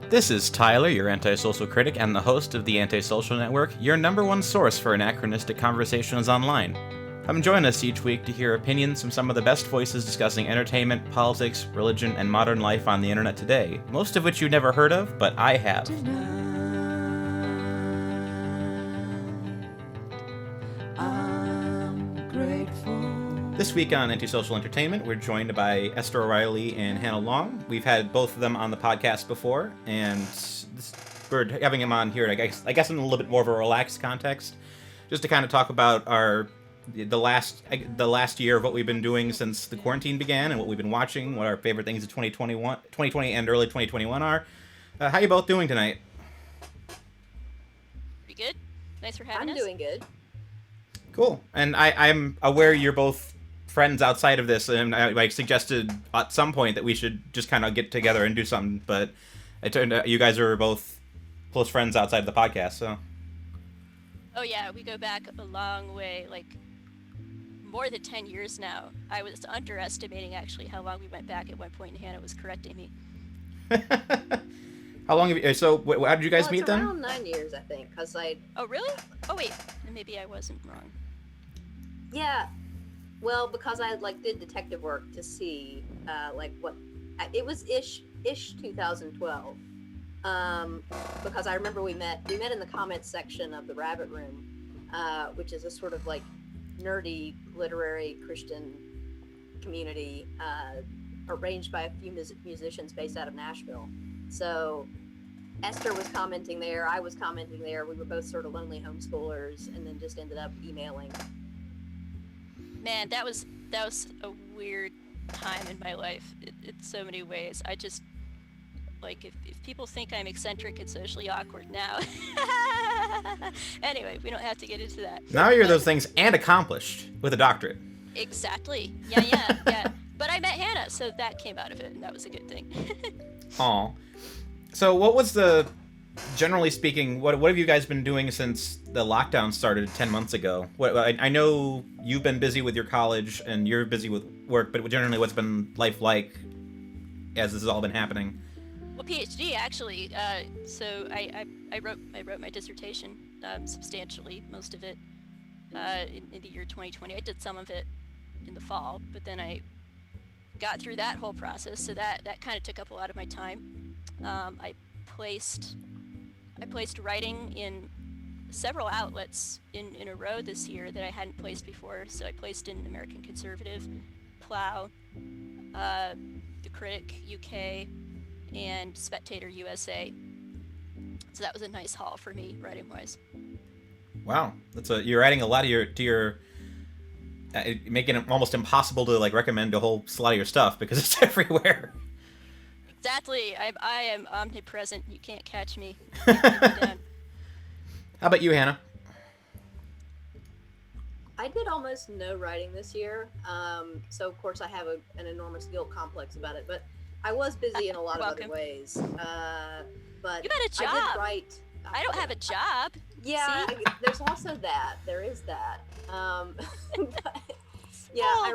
This is Tyler, your antisocial critic and the host of the AntiSocial Network, your number one source for anachronistic conversations online. Come join us each week to hear opinions from some of the best voices discussing entertainment, politics, religion, and modern life on the internet today, most of which you've never heard of, but I have. This week on AntiSocial Entertainment, we're joined by Esther O'Reilly and Hannah Long. We've had both of them on the podcast before, and we're having them on here, I guess in a little bit more of a relaxed context, just to kind of talk about the last year of what we've been doing since the quarantine began and what we've been watching, what our favorite things of 2020 and early 2021 are. How you both doing tonight? Pretty good. Thanks for having us. I'm doing good. Cool. And I'm aware you're both friends outside of this, and I suggested at some point that we should just kind of get together and do something, but it turned out you guys are both close friends outside of the podcast, so. Oh yeah, we go back a long way, like more than 10 years now. I was underestimating actually how long we went back at one point, and Hannah was correcting me. How long have you, so how did you guys meet then? Around 9 years, I think, because Oh really? Oh wait, maybe I wasn't wrong. Yeah, well, because I did detective work to see what it was ish 2012. Because I remember we met in the comments section of the Rabbit Room, which is a sort of nerdy literary Christian community arranged by a few musicians based out of Nashville. So Esther was commenting there, I was commenting there. We were both sort of lonely homeschoolers, and then just ended up emailing. Man, that was a weird time in my life in so many ways. I just, if people think I'm eccentric and socially awkward now. Anyway, we don't have to get into that. Now you're those things and accomplished with a doctorate. Exactly. Yeah. But I met Hannah, so that came out of it, and that was a good thing. Aw. So what was generally speaking, what have you guys been doing since the lockdown started 10 months ago? I know you've been busy with your college and you're busy with work, but generally what's been life like as this has all been happening? Well, PhD actually. So I wrote my dissertation, substantially most of it, in the year 2020. I did some of it in the fall, but then I got through that whole process, so that kind of took up a lot of my time. I placed writing in several outlets in a row this year that I hadn't placed before. So I placed in American Conservative, Plough, The Critic UK, and Spectator USA. So that was a nice haul for me, writing-wise. Wow, you're adding a lot to your making it almost impossible to recommend a whole slot of your stuff because it's everywhere. Exactly. I am omnipresent. You can't catch me. How about you, Hannah? I did almost no writing this year, so of course I have an enormous guilt complex about it. But I was busy in a lot of other ways. But you got a job. I did write. I don't have a job. Yeah, there's also that. There is that. Yeah, I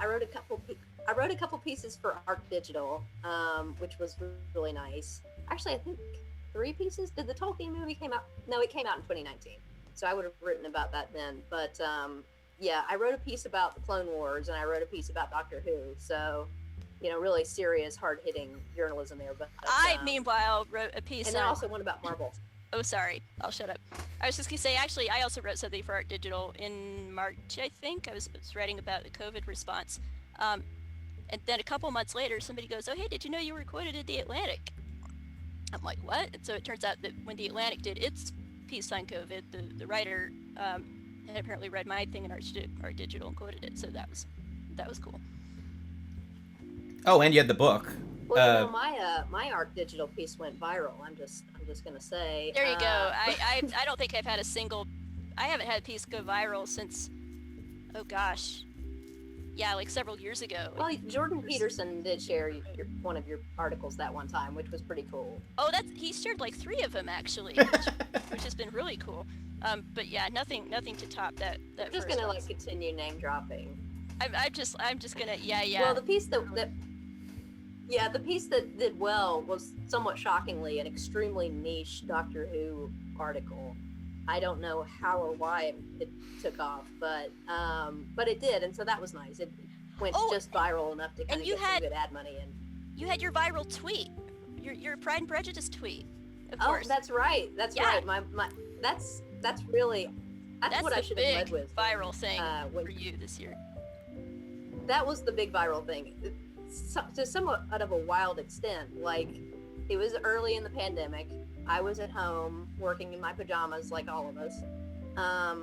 wrote a couple pieces for Arc Digital, which was really nice. Actually, I think 3 pieces. Did the Tolkien movie came out? No, it came out in 2019. So I would have written about that then. But yeah, I wrote a piece about the Clone Wars, and I wrote a piece about Doctor Who. So, really serious, hard-hitting journalism there. But I, meanwhile, wrote a piece. And then also one about Marvel. Oh, sorry. I'll shut up. I was just going to say, actually, I also wrote something for Art Digital in March, I think. I was writing about the COVID response. And then a couple months later, somebody goes, oh, hey, did you know you were quoted in The Atlantic? I'm like, what? And so it turns out that when The Atlantic did its piece on COVID, the writer had apparently read my thing in Art Digital and quoted it. So that was cool. Oh, and you had the book. Well, my Arc Digital piece went viral. I'm just gonna say. There you go. I don't think I've had I haven't had a piece go viral since, oh gosh, yeah, several years ago. Well, Jordan Peterson did share one of your articles that one time, which was pretty cool. Oh, he shared 3 of them actually, which has been really cool. But yeah, nothing to top that. I'm just gonna continue name dropping. I'm just gonna yeah. Well, the piece that Yeah, the piece that did well was somewhat shockingly an extremely niche Doctor Who article. I don't know how or why it took off, but it did, and so that was nice. It went just viral enough to kind of get some good ad money in. You had your viral tweet, your Pride and Prejudice tweet. Of Oh, course. that's right. That's right. My that's really that's what I should have led with. Viral thing for you this year. That was the big viral thing. To somewhat of a wild extent. Like, it was early in the pandemic. I was at home working in my pajamas, like all of us. I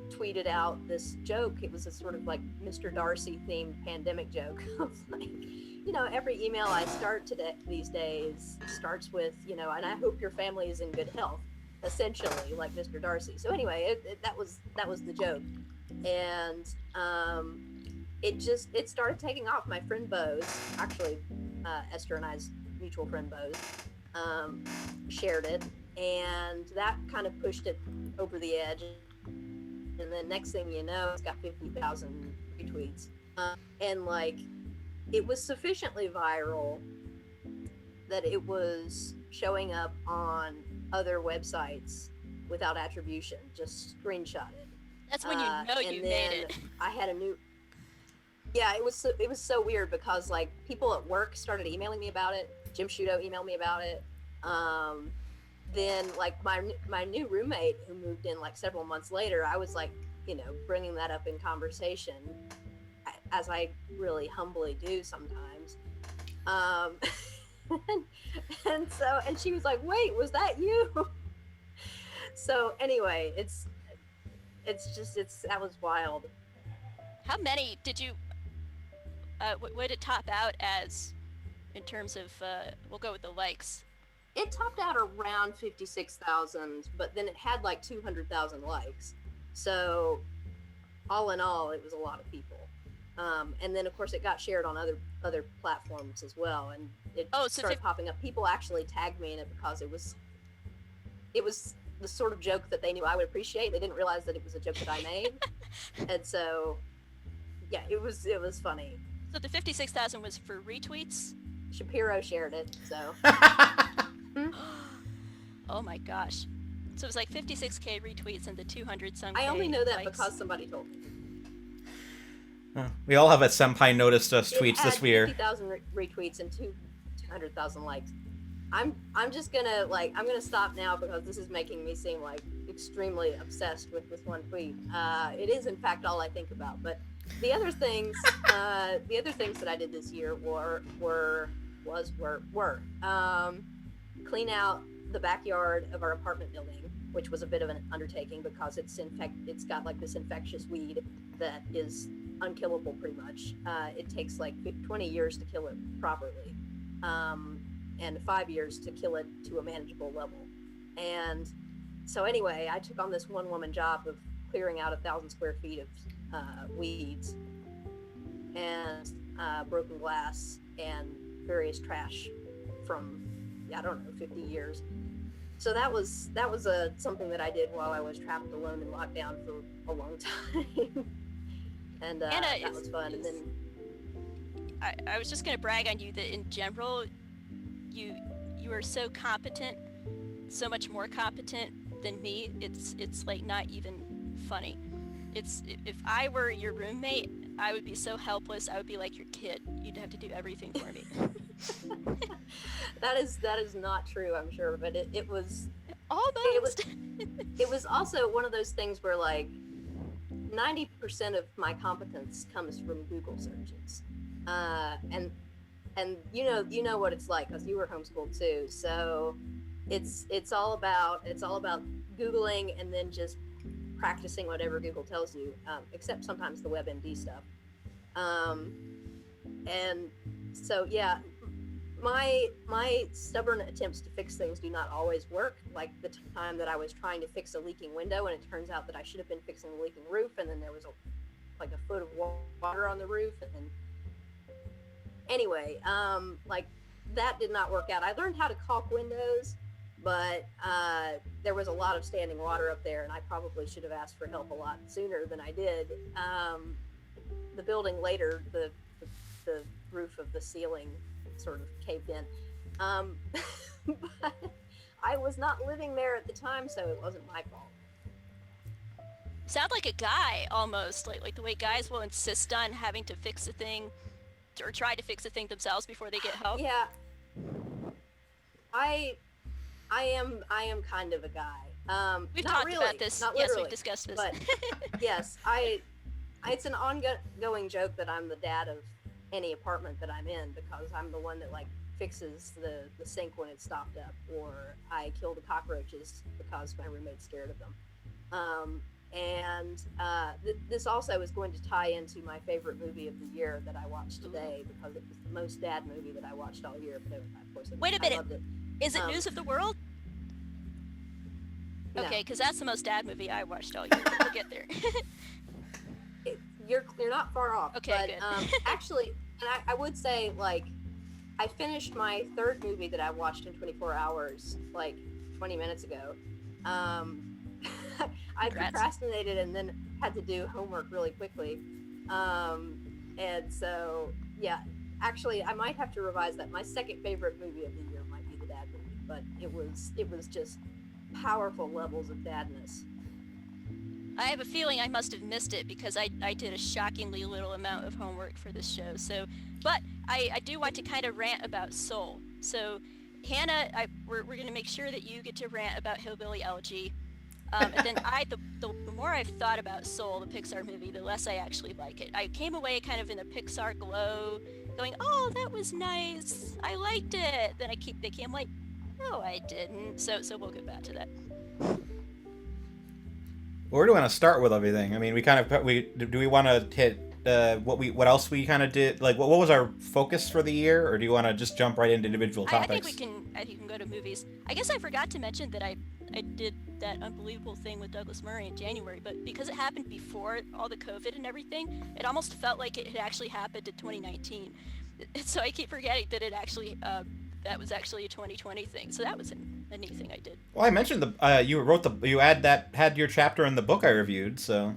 tweeted out this joke. It was a sort of like Mr. Darcy themed pandemic joke. Like, every email I start these days starts with, and I hope your family is in good health, essentially, like Mr. Darcy. So anyway, that was the joke. And it started taking off. My friend Bose, actually Esther and I's mutual friend Bose, shared it, and that kind of pushed it over the edge. And then next thing you know, it's got 50,000 retweets, and like, it was sufficiently viral that it was showing up on other websites without attribution, just screenshotted. That's when you made it. I had a new. Yeah, it was so weird because like people at work started emailing me about it. Jim Shudo emailed me about it. Then like my new roommate who moved in like several months later, I was like, bringing that up in conversation, as I really humbly do sometimes. And she was like, "Wait, was that you?" So anyway, that was wild. How many did you? What did it top out as, in terms of? We'll go with the likes. It topped out around 56,000, but then it had like 200,000 likes. So, all in all, it was a lot of people. And then of course it got shared on other platforms as well, and it started popping up. People actually tagged me in it because it was the sort of joke that they knew I would appreciate. They didn't realize that it was a joke that I made. And so, yeah, it was funny. So the 56,000 was for retweets? Shapiro shared it, so. Oh my gosh. So it was like 56k retweets and the 200-some I only know that likes. because somebody told me. We all have a senpai noticed us tweets this year. 50,000 retweets and 200,000 likes. I'm just gonna I'm gonna stop now because this is making me seem like extremely obsessed with this one tweet. It is in fact all I think about. But the other things that I did this year were clean out the backyard of our apartment building, which was a bit of an undertaking because it's got like this infectious weed that is unkillable pretty much. It takes like 20 years to kill it properly. And 5 years to kill it to a manageable level. And so anyway, I took on this one-woman job of clearing out 1,000 square feet of weeds and broken glass and various trash from, I don't know, 50 years. So that was something that I did while I was trapped alone in lockdown for a long time. And that was fun. And then I was just going to brag on you that in general, you are so competent, so much more competent than me. It's like not even funny. If I were your roommate, I would be so helpless. I would be like your kid. You'd have to do everything for me. That is not true, I'm sure, but it was almost. It was also one of those things where like 90% of my competence comes from Google searches, and you know what it's like because you were homeschooled too. So it's all about Googling and then just practicing whatever Google tells you, except sometimes the WebMD stuff. And so yeah, my stubborn attempts to fix things do not always work. Like the time that I was trying to fix a leaking window, and it turns out that I should have been fixing the leaking roof, and then there was a foot of water on the roof, and then anyway, like that did not work out. I learned how to caulk windows, but there was a lot of standing water up there, and I probably should have asked for help a lot sooner than I did. The building later, the the roof of the ceiling sort of caved in. But I was not living there at the time, so it wasn't my fault. Sound like a guy almost, like the way guys will insist on having to fix a thing or try to fix a thing themselves before they get help. Yeah, I am kind of a guy. We've not talked really, about this. Not Yes, literally, we've discussed this. But yes, it's an ongoing joke that I'm the dad of any apartment that I'm in, because I'm the one that like fixes the sink when it's stopped up, or I kill the cockroaches because my roommate's scared of them. This also is going to tie into my favorite movie of the year that I watched today, because it was the most dad movie that I watched all year. But of course, Wait a I minute. loved it. Is it News of the World? No. Okay, because that's the most dad movie I watched all year. We'll get there. You're not far off. Okay, but, good. Actually, and I would say, like, I finished my third movie that I watched in 24 hours, like 20 minutes ago. I procrastinated and then had to do homework really quickly. And so, yeah, actually, I might have to revise that. My second favorite movie of the year might be the dad movie, but it was just powerful levels of dadness. I have a feeling I must have missed it because I did a shockingly little amount of homework for this show. So, but I do want to kind of rant about Soul. So, Hannah, we're going to make sure that you get to rant about Hillbilly Elegy. And then the more I've thought about Soul, the Pixar movie, the less I actually like it. I came away kind of in a Pixar glow, going, "Oh, that was nice. I liked it." Then I keep thinking, I'm like, "No, I didn't." So we'll get back to that. Where do we want to start with everything? I mean, do we want to hit what else we kind of did? Like, what was our focus for the year, or do you want to just jump right into individual topics? I think we can go to movies. I guess I forgot to mention that I did that unbelievable thing with Douglas Murray in January, but because it happened before all the COVID and everything, it almost felt like it had actually happened in 2019. So I keep forgetting that it actually that was actually a 2020 thing. So that was a neat thing I did. Well, I mentioned you had your chapter in the book I reviewed, so.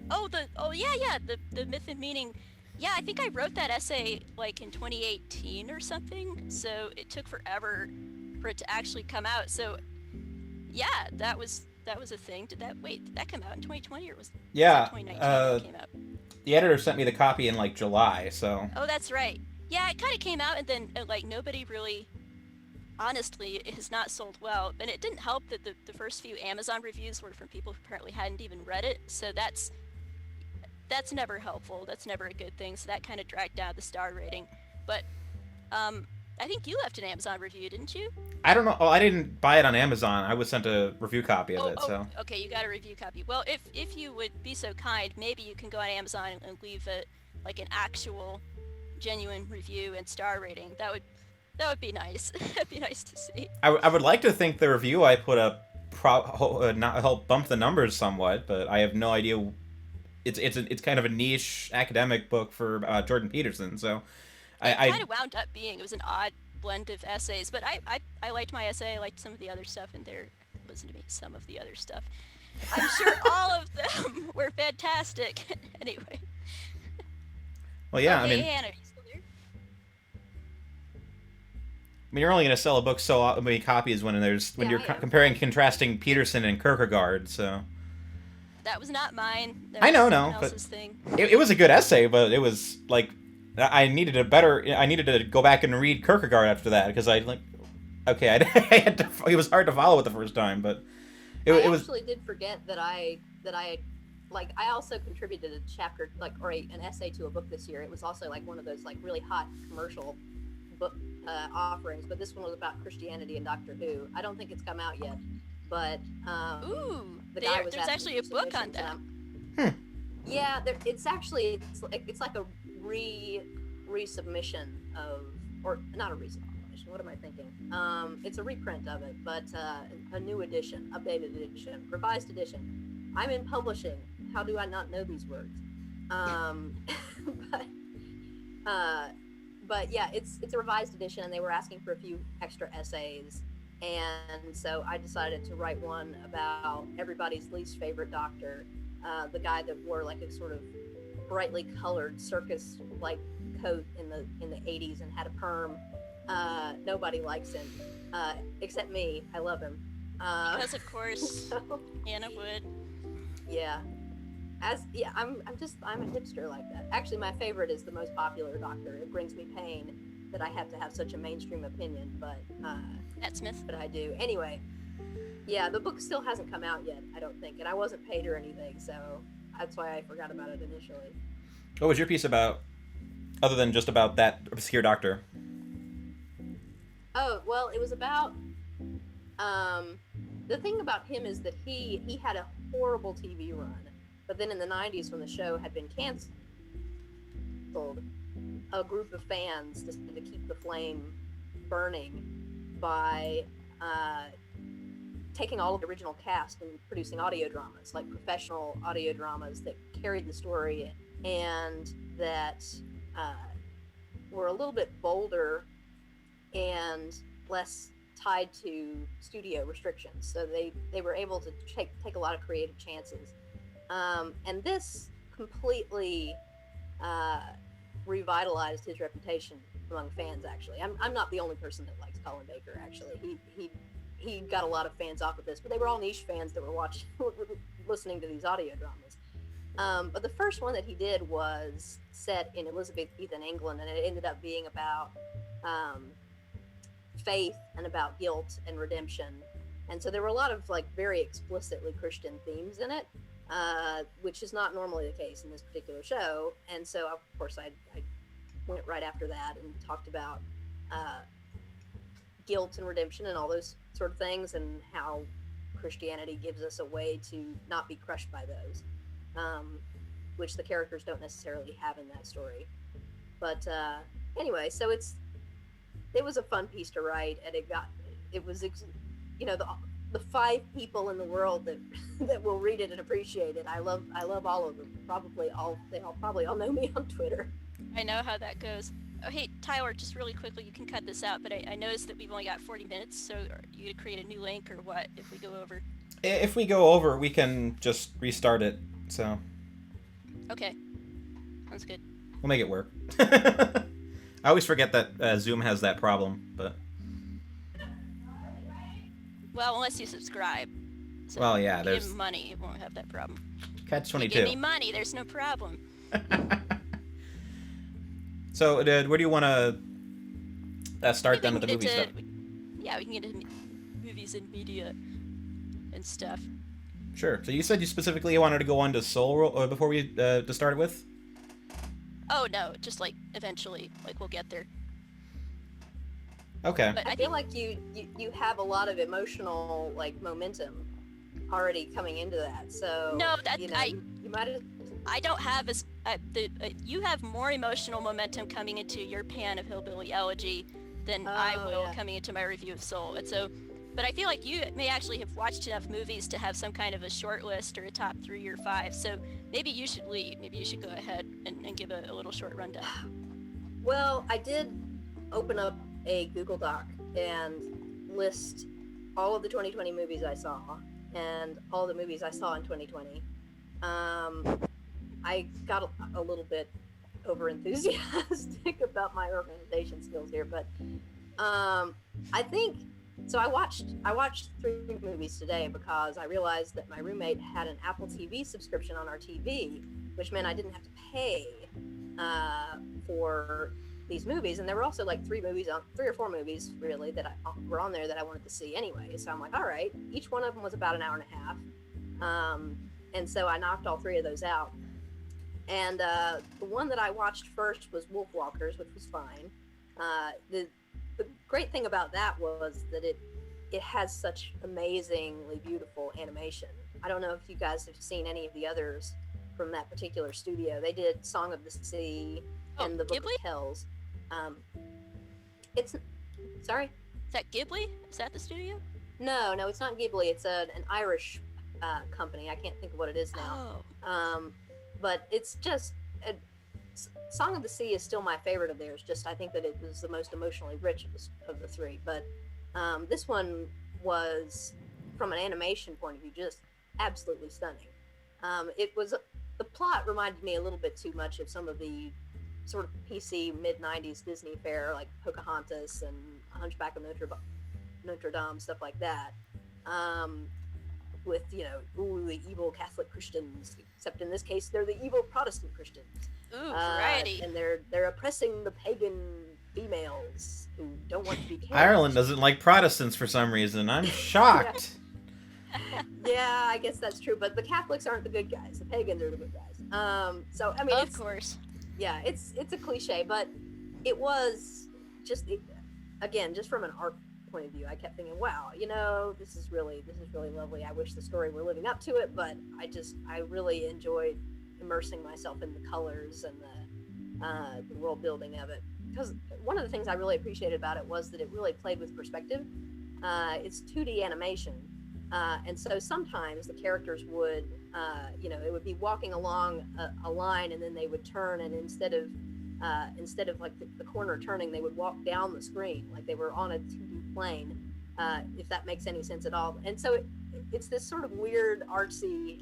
The Myth and Meaning. Yeah, I think I wrote that essay like in 2018 or something. So it took forever for it to actually come out. So yeah, that was a thing. Did that come out in 2020 or was that 2019 that it came out? The editor sent me the copy in like July, so. Oh, that's right. Yeah, it kind of came out and then like nobody really, honestly, it has not sold well. And it didn't help that the first few Amazon reviews were from people who apparently hadn't even read it. So that's never helpful. That's never a good thing. So that kind of dragged down the star rating. But I think you left an Amazon review, didn't you? I don't know. Oh, I didn't buy it on Amazon. I was sent a review copy of it. So. Okay, you got a review copy. Well, if you would be so kind, maybe you can go on Amazon and leave it like an actual, genuine review and star rating. That would be nice. That'd be nice to see. I would like to think the review I put up help bump the numbers somewhat, but I have no idea. It's kind of a niche academic book for Jordan Peterson, so. It kind of wound up being. It was an odd blend of essays, but I liked my essay. I liked some of the other stuff in there. Listen to me, some of the other stuff. I'm sure all of them were fantastic. Anyway. Well, yeah, okay, I mean. Hannah, are you still there? I mean, you're only going to sell a book so many copies when you're comparing contrasting Peterson and Kierkegaard, so. That was not mine. That I know, was but thing. It was a good essay, but it was like. I needed to go back and read Kierkegaard after that because it was hard to follow it the first time, but I actually did forget that I also contributed a chapter an essay to a book this year. It was also like one of those like really hot commercial book offerings, but this one was about Christianity and Doctor Who. I don't think it's come out yet, but there's actually a book on that. Yeah, it's like a resubmission of, or not a resubmission. What am I thinking? It's a reprint of it, but a new edition, updated edition, revised edition. I'm in publishing. How do I not know these words? But yeah, it's a revised edition, and they were asking for a few extra essays, and so I decided to write one about everybody's least favorite doctor, the guy that wore like a sort of brightly colored circus-like coat in the 80s and had a perm. Nobody likes him, except me. I love him. Because of course, So, Anna would. yeah. I'm a hipster like that. Actually, my favorite is the most popular Doctor. It brings me pain that I have to have such a mainstream opinion, but Matt Smith. I do. Anyway, yeah, the book still hasn't come out yet, I don't think, and I wasn't paid or anything, so that's why I forgot about it initially. What was your piece about, other than just about that obscure Doctor? Oh, well, it was about the thing about him is that he had a horrible TV run, but then in the 90s when the show had been canceled, a group of fans decided to keep the flame burning by taking all of the original cast and producing audio dramas, like professional audio dramas that carried the story and that were a little bit bolder and less tied to studio restrictions. So they were able to take a lot of creative chances. And this completely revitalized his reputation among fans, actually. I'm not the only person that likes Colin Baker, actually. He got a lot of fans off of this, but they were all niche fans that were listening to these audio dramas. But the first one that he did was set in Elizabethan England, and it ended up being about faith and about guilt and redemption. And so there were a lot of like very explicitly Christian themes in it, which is not normally the case in this particular show. And so of course I went right after that and talked about guilt and redemption and all those sort of things, and how Christianity gives us a way to not be crushed by those, which the characters don't necessarily have in that story. But anyway, so it was a fun piece to write, and it was the 5 people in the world that will read it and appreciate it. I love all of them. They probably all know me on Twitter. I know how that goes. Oh, hey, Tyler, just really quickly, you can cut this out, but I noticed that we've only got 40 minutes, so are you going to create a new link or what if we go over? If we go over, we can just restart it, so... Okay. Sounds good. We'll make it work. I always forget that Zoom has that problem, but... Well, unless you subscribe. So Well, yeah, if you there's... give me money, it won't have that problem. Catch-22. You give me money, there's no problem. So, where do you want to start then with the movie stuff? Yeah, we can get into movies and media and stuff. Sure. So you said you specifically wanted to go on to Soul before we to start with? Oh, no, just like eventually, like we'll get there. Okay. But I feel like you have a lot of emotional like momentum already coming into that. So No, you might have. I don't have as you have more emotional momentum coming into your pan of Hillbilly Elegy than I will coming into my review of Soul. And so, but I feel like you may actually have watched enough movies to have some kind of a short list or a top 3 or 5. So maybe you should lead. Maybe you should go ahead and give a little short rundown. Well, I did open up a Google Doc and list all of the 2020 movies I saw and all the movies I saw in 2020. I got a little bit over enthusiastic about my organization skills here, but I think so. I watched 3 movies today because I realized that my roommate had an Apple TV subscription on our TV, which meant I didn't have to pay for these movies, and there were also like 3 or 4 movies really that were on there that I wanted to see anyway. So I'm like, all right, each one of them was about an hour and a half, and so I knocked all 3 of those out. And the one that I watched first was Wolfwalkers, which was fine. The great thing about that was that it has such amazingly beautiful animation. I don't know if you guys have seen any of the others from that particular studio. They did Song of the Sea and The Book Ghibli? of Kells. It's sorry. Is that Ghibli? Is that the studio? No, it's not Ghibli. It's an Irish company. I can't think of what it is now. Oh. But it's just Song of the Sea is still my favorite of theirs. Just I think that it was the most emotionally rich of the 3. But this one was, from an animation point of view, just absolutely stunning. It was the plot reminded me a little bit too much of some of the sort of PC mid-90s Disney fare, like Pocahontas and Hunchback of Notre Dame, stuff like that. With, the evil Catholic Christians, except in this case, they're the evil Protestant Christians. Ooh, variety. And they're oppressing the pagan females who don't want to be cared. Ireland doesn't like Protestants for some reason. I'm shocked. Yeah, I guess that's true, but the Catholics aren't the good guys. The pagans are the good guys. So, I mean, of course. Yeah, it's a cliche, but it was just, again, just from an art point of view, I kept thinking, wow, this is really lovely. I wish the story were living up to it, but I really enjoyed immersing myself in the colors and the world building of it. Because one of the things I really appreciated about it was that it really played with perspective. It's 2D animation, and so sometimes the characters would, it would be walking along a line, and then they would turn, and instead of like the corner turning, they would walk down the screen like they were on a 2D plane, if that makes any sense at all. And so it's this sort of weird, artsy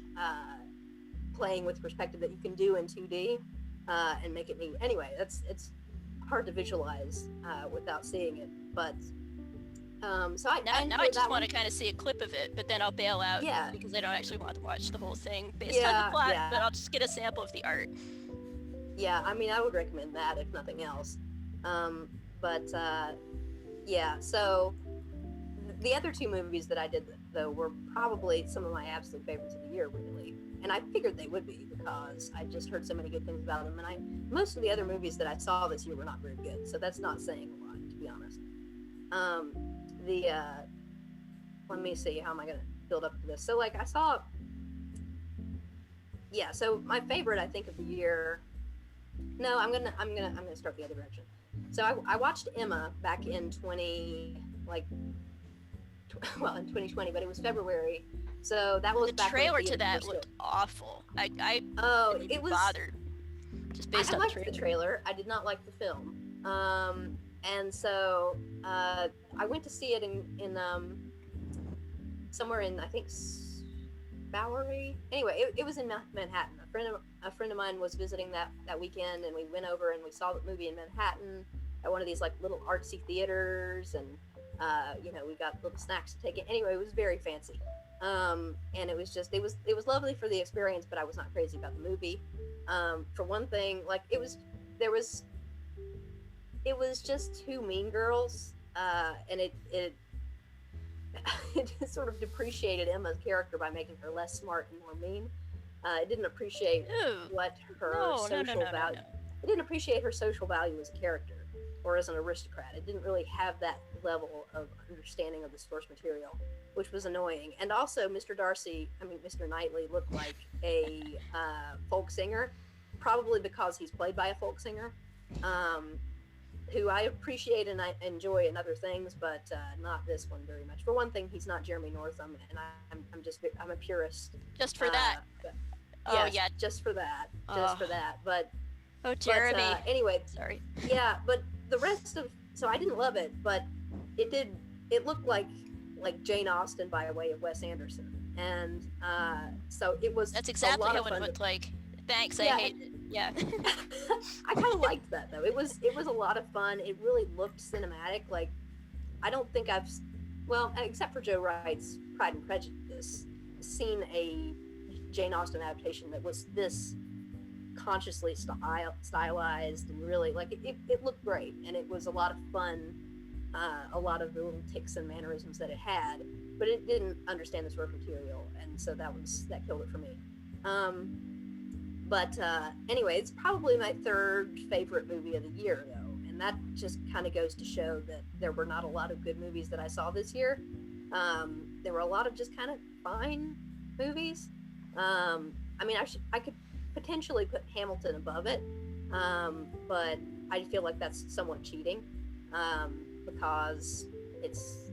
playing with perspective that you can do in 2D and make it neat. Anyway, it's hard to visualize without seeing it, but so now I just want to kind of see a clip of it, but then I'll bail out because I don't actually want to watch the whole thing based on the plot, but I'll just get a sample of the art. Yeah, I mean, I would recommend that if nothing else. So the other two movies that I did, though, were probably some of my absolute favorites of the year, really. And I figured they would be because I just heard so many good things about them. And most of the other movies that I saw this year were not very good, so that's not saying a lot, to be honest. Let me see, how am I going to build up to this? So, like, I saw... Yeah, so my favorite, I think, of the year... No, I'm gonna start the other direction. So I watched Emma back in 2020, but it was February. So that was the back trailer when to that looked awful. I it was bothered just based on the trailer. I did not like the film. And so I went to see it in somewhere in, I think, Bowery. Anyway, it was in Manhattan. A friend of mine was visiting that weekend, and we went over and we saw the movie in Manhattan at one of these like little artsy theaters, and we got little snacks to take in. Anyway, it was very fancy, and it was lovely for the experience, but I was not crazy about the movie. For one thing, like it was just two mean girls, and it just sort of depreciated Emma's character by making her less smart and more mean. It didn't appreciate what her social value. It didn't appreciate her social value as a character or as an aristocrat. It didn't really have that level of understanding of the source material, which was annoying. And also, Mr. Knightley looked like a folk singer, probably because he's played by a folk singer, who I appreciate and I enjoy in other things, but not this one very much. For one thing, he's not Jeremy Northam, and I'm a purist. Just for that. Just for that. But Jeremy. Anyway, sorry. Yeah, but the rest of I didn't love it, but it looked like Jane Austen by way of Wes Anderson, and so it was. That's exactly how it looked like. Thanks, I hate it. Yeah. I kind of liked that though. It was a lot of fun. It really looked cinematic. Like, I don't think except for Joe Wright's Pride and Prejudice, seen a Jane Austen adaptation that was this consciously stylized and really like it looked great, and it was a lot of fun. A lot of the little ticks and mannerisms that it had, but it didn't understand the source material, and so that killed it for me. Anyway, it's probably my third favorite movie of the year, though, and that just kind of goes to show that there were not a lot of good movies that I saw this year. There were a lot of just kind of fine movies. I could potentially put Hamilton above it, but I feel like that's somewhat cheating, because it's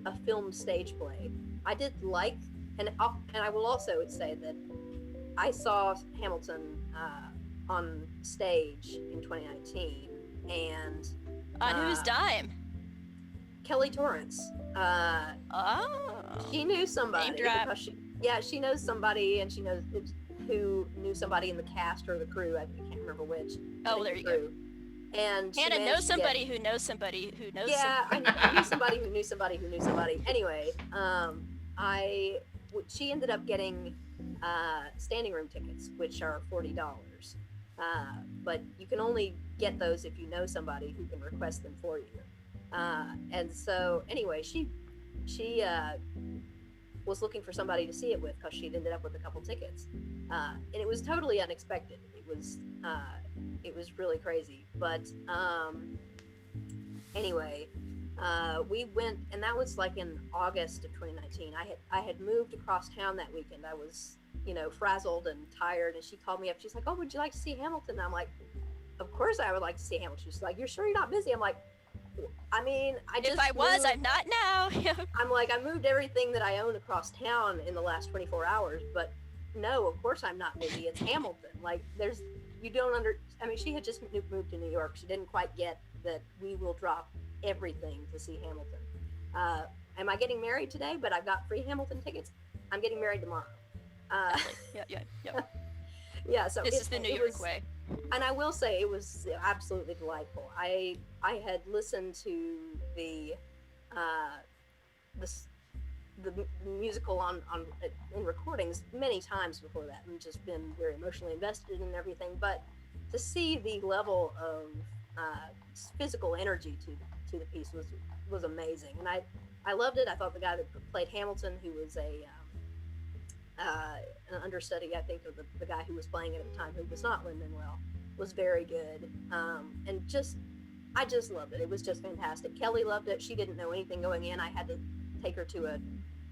a film stage play. I did like, and I will also say that I saw Hamilton on stage in 2019, and on whose dime? Kelly Torrance. She knew somebody. She knows somebody, and she knows who knew somebody in the cast or the crew. I can't remember which. Oh, there you go. And she Hannah managed knows to somebody who knows somebody who knows yeah, somebody. I knew somebody who knew somebody who knew somebody. Anyway, she ended up getting standing room tickets, which are $40. But you can only get those if you know somebody who can request them for you. And so anyway, she was looking for somebody to see it with because she'd ended up with a couple tickets, and it was totally unexpected. It was really crazy, but anyway, we went, and that was like in August of 2019. I had moved across town that weekend. I was, frazzled and tired, and she called me up. She's like, "Oh, would you like to see Hamilton?" And I'm like, "Of course I would like to see Hamilton." She's like, "You're sure you're not busy?" I'm like, I mean, If I was, I'm not now. I'm like, I moved everything that I own across town in the last 24 hours, but no, of course I'm not busy. It's Hamilton. Like, I mean, she had just moved to New York. She didn't quite get that we will drop everything to see Hamilton. Am I getting married today? But I've got free Hamilton tickets. I'm getting married tomorrow. Yeah. Yeah, so This is the New York way. And I will say it was absolutely delightful. I had listened to the musical in recordings many times before that, and just been very emotionally invested in everything. But to see the level of physical energy to the piece was amazing, and I loved it. I thought the guy that played Hamilton, who was an understudy, I think, of the guy who was playing it at the time, who was not Lin-Manuel, was very good. And I just loved it. It was just fantastic. Kelly loved it. She didn't know anything going in. I had to take her to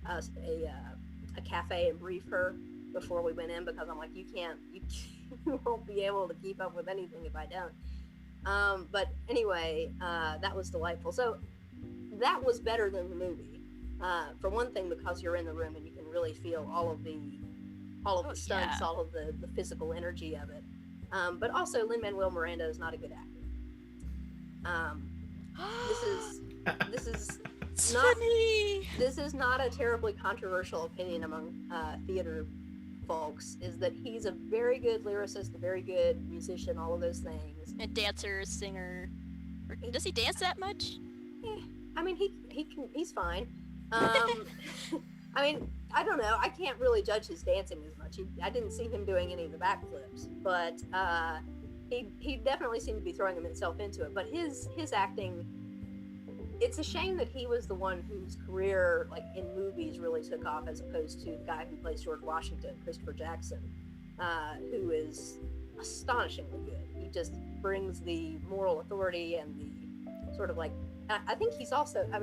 a cafe and brief her before we went in, because I'm like, you won't be able to keep up with anything if I don't. But anyway, that was delightful. So that was better than the movie. For one thing, because you're in the room and you can really feel all of the stunts, all of the physical energy of it. But also, Lin-Manuel Miranda is not a good actor. This is not a terribly controversial opinion among theater folks. Is that he's a very good lyricist, a very good musician, all of those things. A dancer, singer. Does he dance that much? I mean, he's fine. I mean, I don't know. I can't really judge his dancing as much. I didn't see him doing any of the backflips, but he definitely seemed to be throwing himself into it. But his acting, it's a shame that he was the one whose career, like in movies, really took off, as opposed to the guy who plays George Washington, Christopher Jackson, who is astonishingly good. He just brings the moral authority and the sort of like, I think he's also, I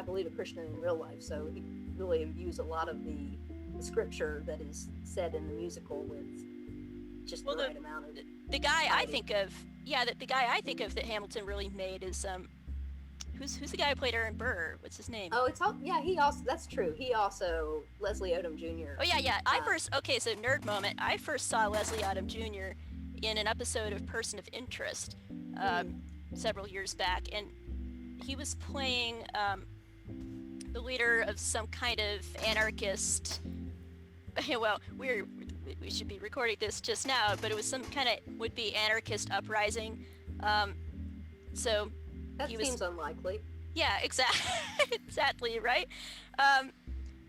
believe, a Christian in real life, so he really imbues a lot of the scripture that is said in the musical with just the right amount of the guy I think of, the guy I think of that Hamilton really made is who's the guy who played Aaron Burr? What's his name? Oh, he also, that's true. He also, Leslie Odom Jr. Oh yeah. So nerd moment. I first saw Leslie Odom Jr. in an episode of Person of Interest several years back, and he was playing the leader of some kind of anarchist. Well, we should be recording this just now, but it was some kind of would-be anarchist uprising. So that seems unlikely. Yeah, exactly right.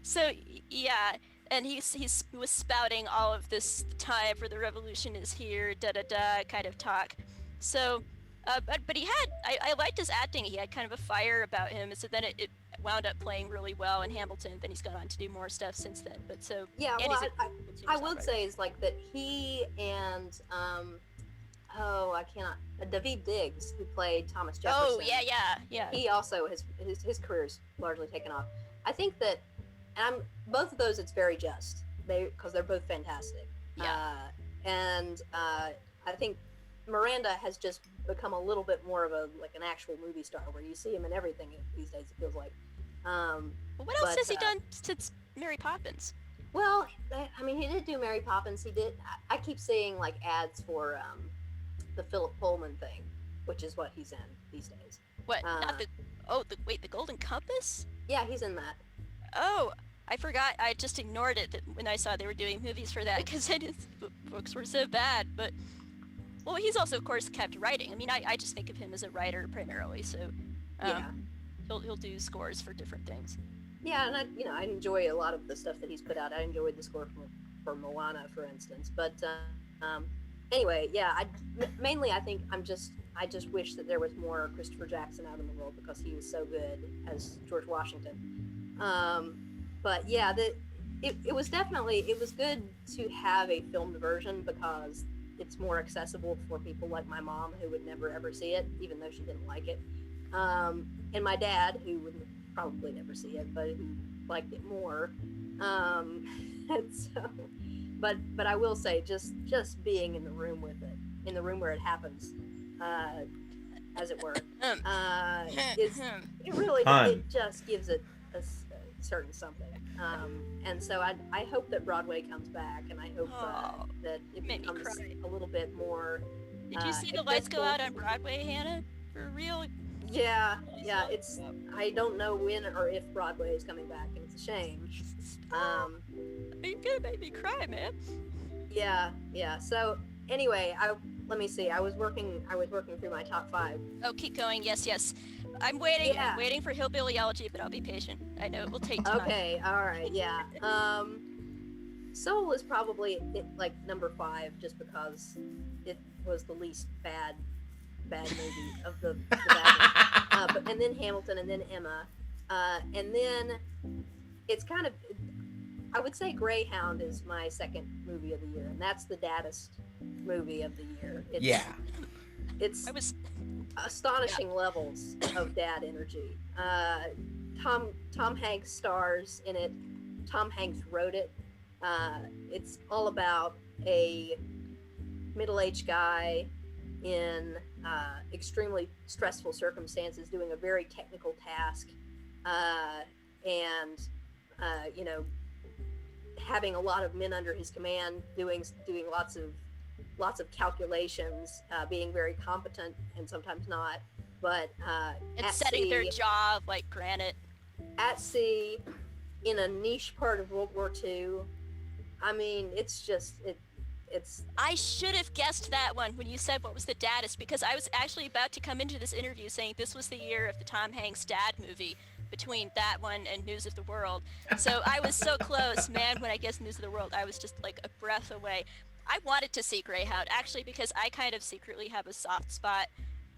So yeah, and he was spouting all of this time for the revolution is here, kind of talk. So. But he had, I liked his acting. He had kind of a fire about him, and so then it wound up playing really well in Hamilton. Then he's gone on to do more stuff since then. But so yeah, well, I would say is like that he and Daveed Diggs, who played Thomas Jefferson. Oh yeah. He also his career's largely taken off. I think that, and both of those, it's very just because they're both fantastic. Yeah. And I think Miranda has just become a little bit more of an actual movie star, where you see him in everything these days, it feels like. Well, what else has he done since Mary Poppins? Well, I mean, he did do Mary Poppins. He did. I keep seeing ads for the Philip Pullman thing, which is what he's in these days. What? The Golden Compass? Yeah, he's in that. Oh, I forgot. I just ignored it when I saw they were doing movies for that because books were so bad. But well, he's also, of course, kept writing. I mean, I just think of him as a writer primarily. So Yeah. he'll do scores for different things. Yeah, and I enjoy a lot of the stuff that he's put out. I enjoyed the score for Moana, for instance. But anyway, yeah, mainly I think I just wish that there was more Christopher Jackson out in the world because he was so good as George Washington. But yeah, it was good to have a filmed version because it's more accessible for people like my mom who would never ever see it, even though she didn't like it, and my dad who would probably never see it, but who liked it more. And so, but I will say, just being in the room with it, in the room where it happens, as it were, is it really it just gives it a certain something. And so I hope that Broadway comes back, and I hope that it becomes a little bit more. Did you see the lights go out on Broadway, Hannah? For real? Yeah. It's I don't know when or if Broadway is coming back, and it's a shame. You're gonna make me cry, man. Yeah. So anyway, let me see. I was working through my top 5. Oh, keep going. Yes. I'm waiting. Yeah. I'm waiting for Hillbillyology, but I'll be patient. I know it will take time. Okay. All right. Yeah. Soul is probably like number 5, just because it was the least bad movie of the bad ones. And then Hamilton, and then Emma, and then it's kind of, I would say Greyhound is my second movie of the year, and that's the daddest movie of the year. It's astonishing levels of dad energy. Tom Hanks stars in it. Tom Hanks wrote it. It's all about a middle-aged guy in extremely stressful circumstances doing a very technical task, and having a lot of men under his command doing lots of calculations, being very competent and sometimes not, but and setting their jaw like granite at sea in a niche part of World War II. I mean, it's I should have guessed that one when you said what was the daddest, because I was actually about to come into this interview saying this was the year of the Tom Hanks dad movie, between that one and News of the World. So I was so close, man. When I guessed News of the World, I was just like a breath away. I wanted to see Greyhound, actually, because I kind of secretly have a soft spot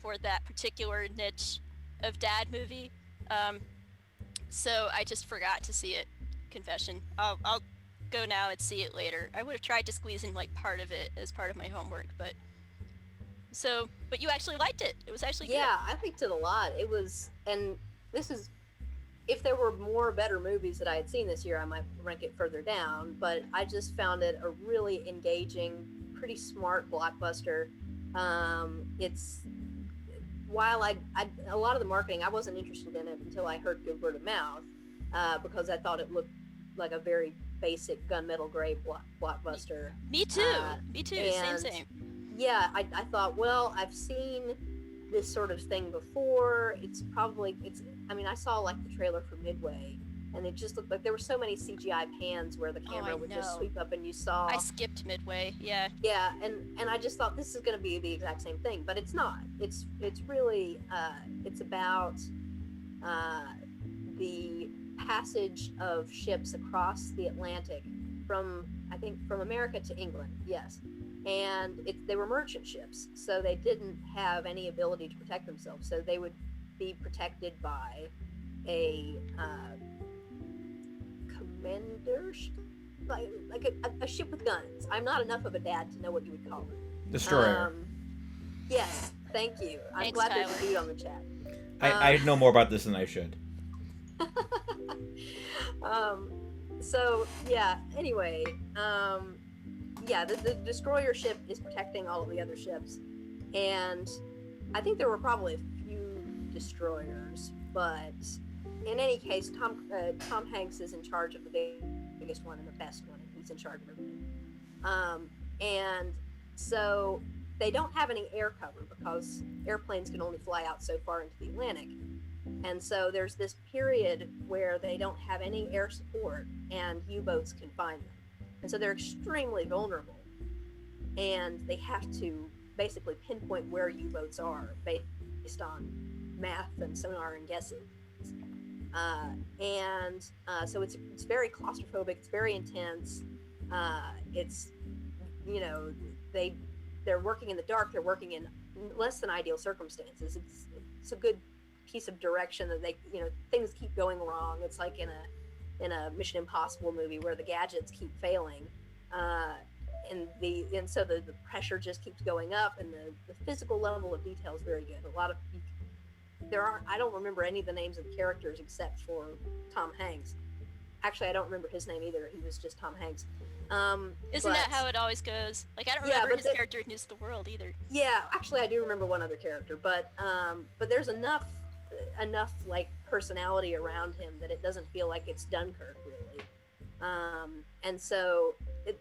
for that particular niche of dad movie. So I just forgot to see it. Confession. I'll go now and see it later. I would have tried to squeeze in like part of it as part of my homework, but you actually liked it. It was actually good. Yeah, I liked it a lot. It was, and this is, if there were more better movies that I had seen this year, I might rank it further down, but I just found it a really engaging, pretty smart blockbuster. It's, while a lot of the marketing, I wasn't interested in it until I heard Good Word of Mouth, because I thought it looked like a very basic gunmetal gray blockbuster. Me too. Same. Yeah, I thought, well, I've seen this sort of thing before. I mean, I saw like the trailer for Midway, and it just looked like there were so many CGI pans where the camera would just sweep up and you saw. I skipped Midway. Yeah. Yeah, and I just thought this is going to be the exact same thing, but it's not. It's really it's about the passage of ships across the Atlantic from America to England. Yes. And they were merchant ships, so they didn't have any ability to protect themselves. So they would be protected by a commander, like a ship with guns. I'm not enough of a dad to know what you would call it. Destroyer. Yes, thank you. I'm Thanks, glad Tyler. there's a dude on the chat. I know more about this than I should. So yeah. Anyway. The destroyer ship is protecting all of the other ships, and I think there were probably a few destroyers, but in any case, Tom Hanks is in charge of the biggest one and the best one, and he's in charge of everything. And so they don't have any air cover because airplanes can only fly out so far into the Atlantic, And so there's this period where they don't have any air support and U-boats can find them. And so they're extremely vulnerable. And they have to basically pinpoint where U-boats are based on math and sonar and guesses. So it's very claustrophobic. It's very intense. It's, you know, they're working in the dark. They're working in less than ideal circumstances. It's a good piece of direction that they, you know, things keep going wrong. It's like in a Mission Impossible movie where the gadgets keep failing, and so the pressure just keeps going up, and the physical level of detail is very good. I don't remember any of the names of the characters except for Tom Hanks. Actually, I don't remember his name either. He was just Tom Hanks. Isn't that how it always goes? Like, I don't remember his character in News of the World either. Yeah, actually, I do remember one other character, but there's enough like personality around him that it doesn't feel like it's Dunkirk really. And so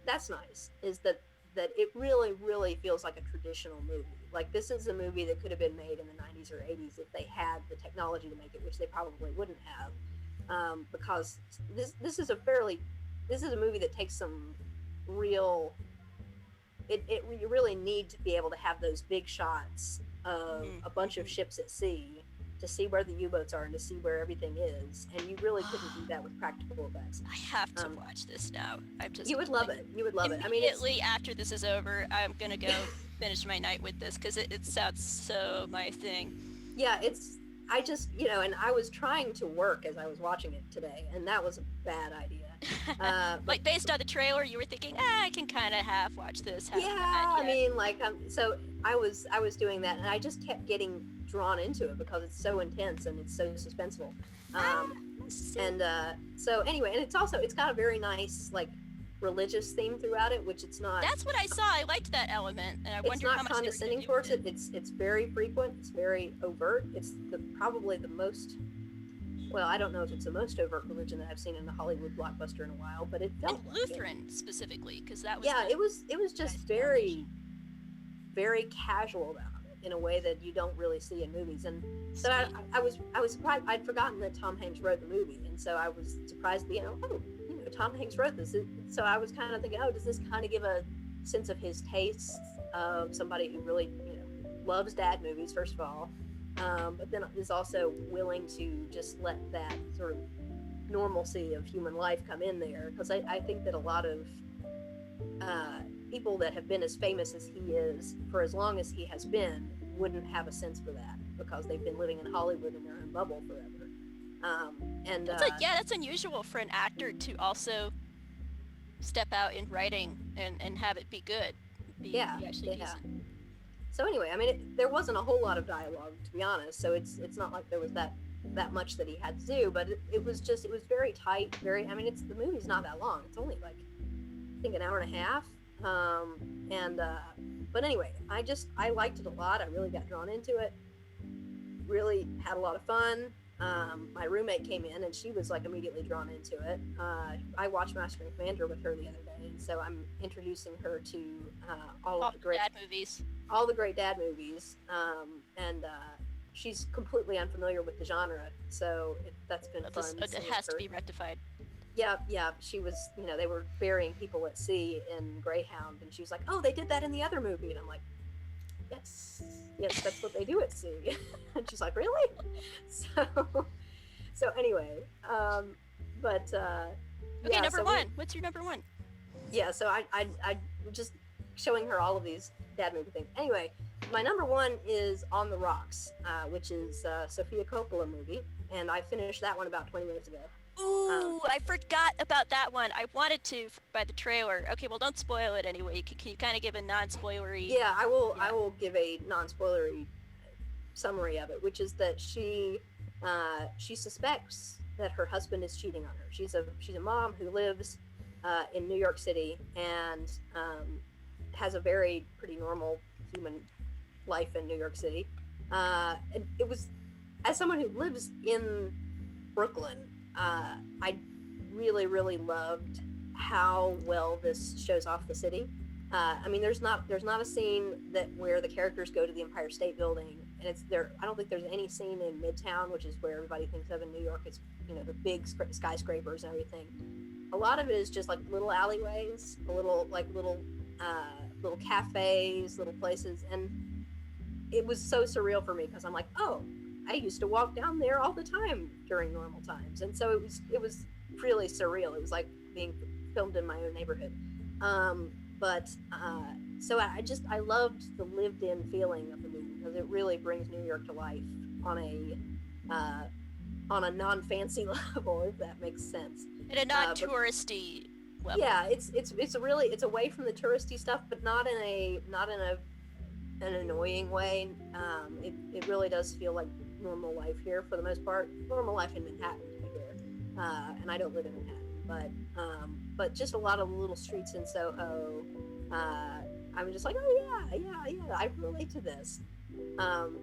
that's nice. Is that it really feels like a traditional movie. Like, this is a movie that could have been made in the 90s or 80s if they had the technology to make it, which they probably wouldn't have, because this is a movie that takes some real. You really need to be able to have those big shots of a bunch of ships at sea to see where the U-boats are and to see where everything is, and you really couldn't do that with practical effects. I have to watch this now. You would love it. You would love it. I mean, immediately after this is over, I'm gonna go finish my night with this because it sounds so my thing. Yeah, I just, you know, and I was trying to work as I was watching it today, and that was a bad idea. Like, based on the trailer, you were thinking, I can kind of half watch this. I mean, like, so I was doing that, and I just kept getting drawn into it because it's so intense and it's so suspenseful. So anyway, and it's got a very nice, like, religious theme throughout it, which it's not. That's what I saw. I liked that element, and I wonder how much they were condescending towards it. It's very frequent. It's very overt. It's probably the most. Well, I don't know if it's the most overt religion that I've seen in a Hollywood blockbuster in a while, but it felt and Lutheran specifically, because that was. Yeah, it was just very, very casual about it in a way that you don't really see in movies. And so I was surprised. I'd forgotten that Tom Hanks wrote the movie, and so I was surprised. Tom Hanks wrote this. So I was kind of thinking, does this kind of give a sense of his tastes of somebody who really, loves dad movies, first of all, but then is also willing to just let that sort of normalcy of human life come in there. Because I think that a lot of people that have been as famous as he is for as long as he has been wouldn't have a sense for that because they've been living in Hollywood in their own bubble forever. That's unusual for an actor to also step out in writing and have it be good. So anyway, I mean, there wasn't a whole lot of dialogue, to be honest. So it's not like there was that much that he had to do, but it was very tight. The movie's not that long. It's only like, I think, an hour and a half. But anyway, I liked it a lot. I really got drawn into it. Really had a lot of fun. My roommate came in and she was like immediately drawn into it. I watched Master and Commander with her the other day, and so I'm introducing her to all the great dad movies. All the great dad movies, and she's completely unfamiliar with the genre, so that's been fun. It has to be rectified. Yeah, she was, they were burying people at sea in Greyhound, and she was like, "Oh, they did that in the other movie," and I'm like, yes, that's what they do at sea. And she's like, really? So anyway, okay, number one. What's your number one? Yeah, so I just showing her all of these dad movie things. Anyway, my number one is On the Rocks, which is a Sofia Coppola movie, and I finished that one about 20 minutes ago. Ooh, I forgot about that one. I wanted to by the trailer. Okay, well, don't spoil it anyway. Can you kind of give a non-spoilery? Yeah, I will. Yeah. I will give a non-spoilery summary of it, which is that she suspects that her husband is cheating on her. She's a mom who lives in New York City and has a pretty normal human life in New York City. And it was, as someone who lives in Brooklyn, I really, really loved how well this shows off the city. I mean, there's not a scene that where the characters go to the Empire State Building, and it's there. I don't think there's any scene in Midtown, which is where everybody thinks of in New York. It's, you know, the big skyscrapers and everything. A lot of it is just like little alleyways, little cafes, little places, and it was so surreal for me because I'm like, oh, I used to walk down there all the time during normal times, and so it was really surreal. It was like being filmed in my own neighborhood. So I loved the lived-in feeling of the movie because it really brings New York to life on a non-fancy level, if that makes sense. In a non-touristy level. Yeah, it's away from the touristy stuff, but not in an annoying way. It really does feel like normal life here for the most part. Normal life in Manhattan, to be fair. And I don't live in Manhattan, but just a lot of little streets in Soho. I'm just like, oh yeah, I relate to this.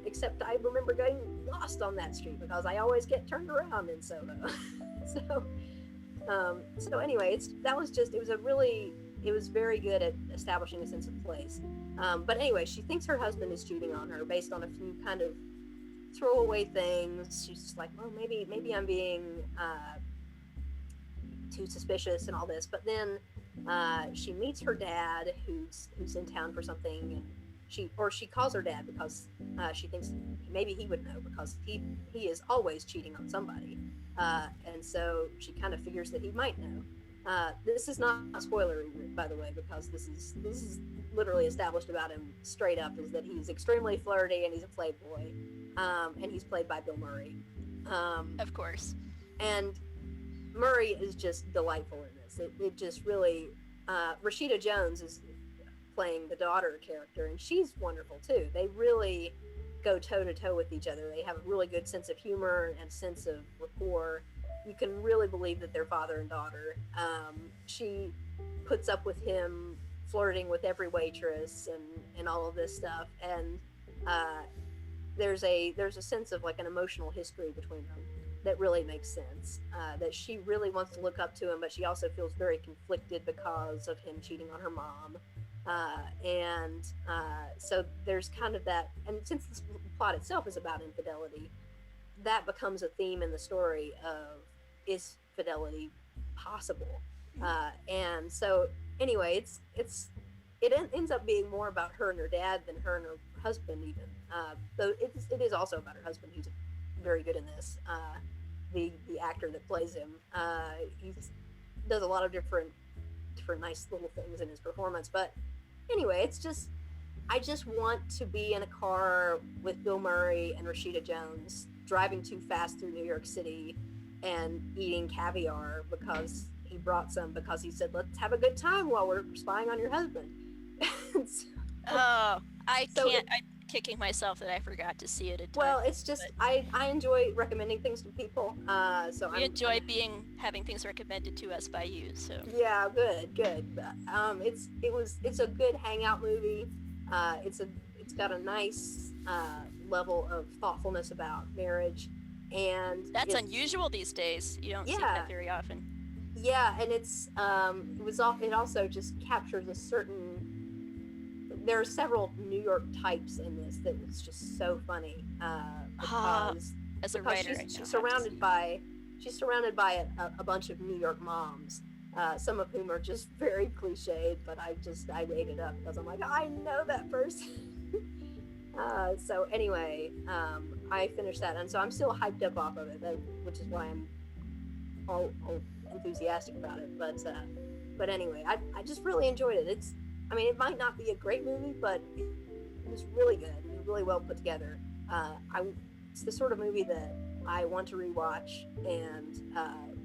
Except I remember getting lost on that street because I always get turned around in Soho. So anyway, it was very good at establishing a sense of place. But anyway, she thinks her husband is cheating on her based on a few kind of throwaway things. She's just like, well, maybe I'm being too suspicious and all this. But then she meets her dad, who's in town for something, and she calls her dad because she thinks maybe he would know because he is always cheating on somebody, and so she kind of figures that he might know. This is not spoilery, by the way, because this is literally established about him straight up, is that he's extremely flirty and he's a playboy, and he's played by Bill Murray. Of course. And Murray is just delightful in this. It just really, Rashida Jones is playing the daughter character, and she's wonderful too. They really go toe to toe with each other. They have a really good sense of humor and sense of rapport. You can really believe that they're father and daughter. She puts up with him flirting with every waitress and all of this stuff, and there's a sense of like an emotional history between them that really makes sense. That she really wants to look up to him, but she also feels very conflicted because of him cheating on her mom. So there's kind of that, and since the plot itself is about infidelity, that becomes a theme in the story of, is fidelity possible? And so anyway, it ends up being more about her and her dad than her and her husband even. Though it is also about her husband, who's very good in this. The actor that plays him, he does a lot of different nice little things in his performance. But anyway, I just want to be in a car with Bill Murray and Rashida Jones driving too fast through New York City and eating caviar because he brought some, because he said, let's have a good time while we're spying on your husband. I'm kicking myself that I forgot to see it at times. Well, it's just, I enjoy recommending things to people. We enjoy having things recommended to us by you. So yeah, good. It's a good hangout movie. It's got a nice level of thoughtfulness about marriage, and that's unusual these days. You don't see that very often. Yeah, and it also just captures a certain. There are several New York types in this that was just so funny because as a writer, she's surrounded by a bunch of New York moms, some of whom are just very cliched, but I ate it up because I'm like, I know that person. So anyway, I finished that, and so I'm still hyped up off of it, which is why I'm all enthusiastic about it. But anyway, I just really enjoyed it. It might not be a great movie, but it was really good. It was really well put together. It's the sort of movie that I want to rewatch and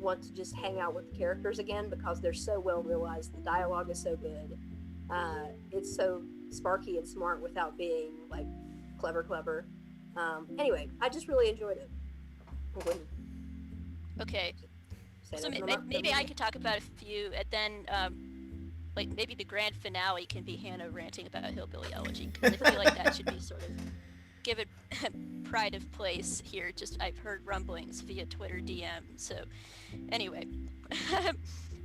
want to just hang out with the characters again because they're so well realized. The dialogue is so good. It's so sparky and smart without being like clever. Anyway, I just really enjoyed it. Okay. So maybe I could talk about a few, and then like maybe the grand finale can be Hannah ranting about hillbilly elegy, because I feel like that should be sort of given pride of place here. Just I've heard rumblings via Twitter DM. So anyway,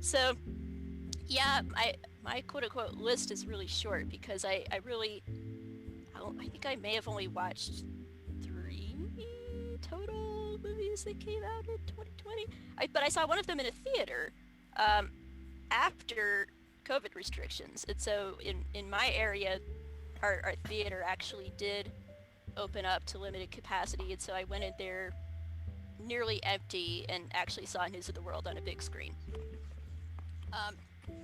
so yeah, my quote-unquote list is really short because I think I may have only watched 3 total movies that came out in 2020. But I saw one of them in a theater after COVID restrictions. And so in my area, our theater actually did open up to limited capacity. And so I went in there nearly empty and actually saw News of the World on a big screen.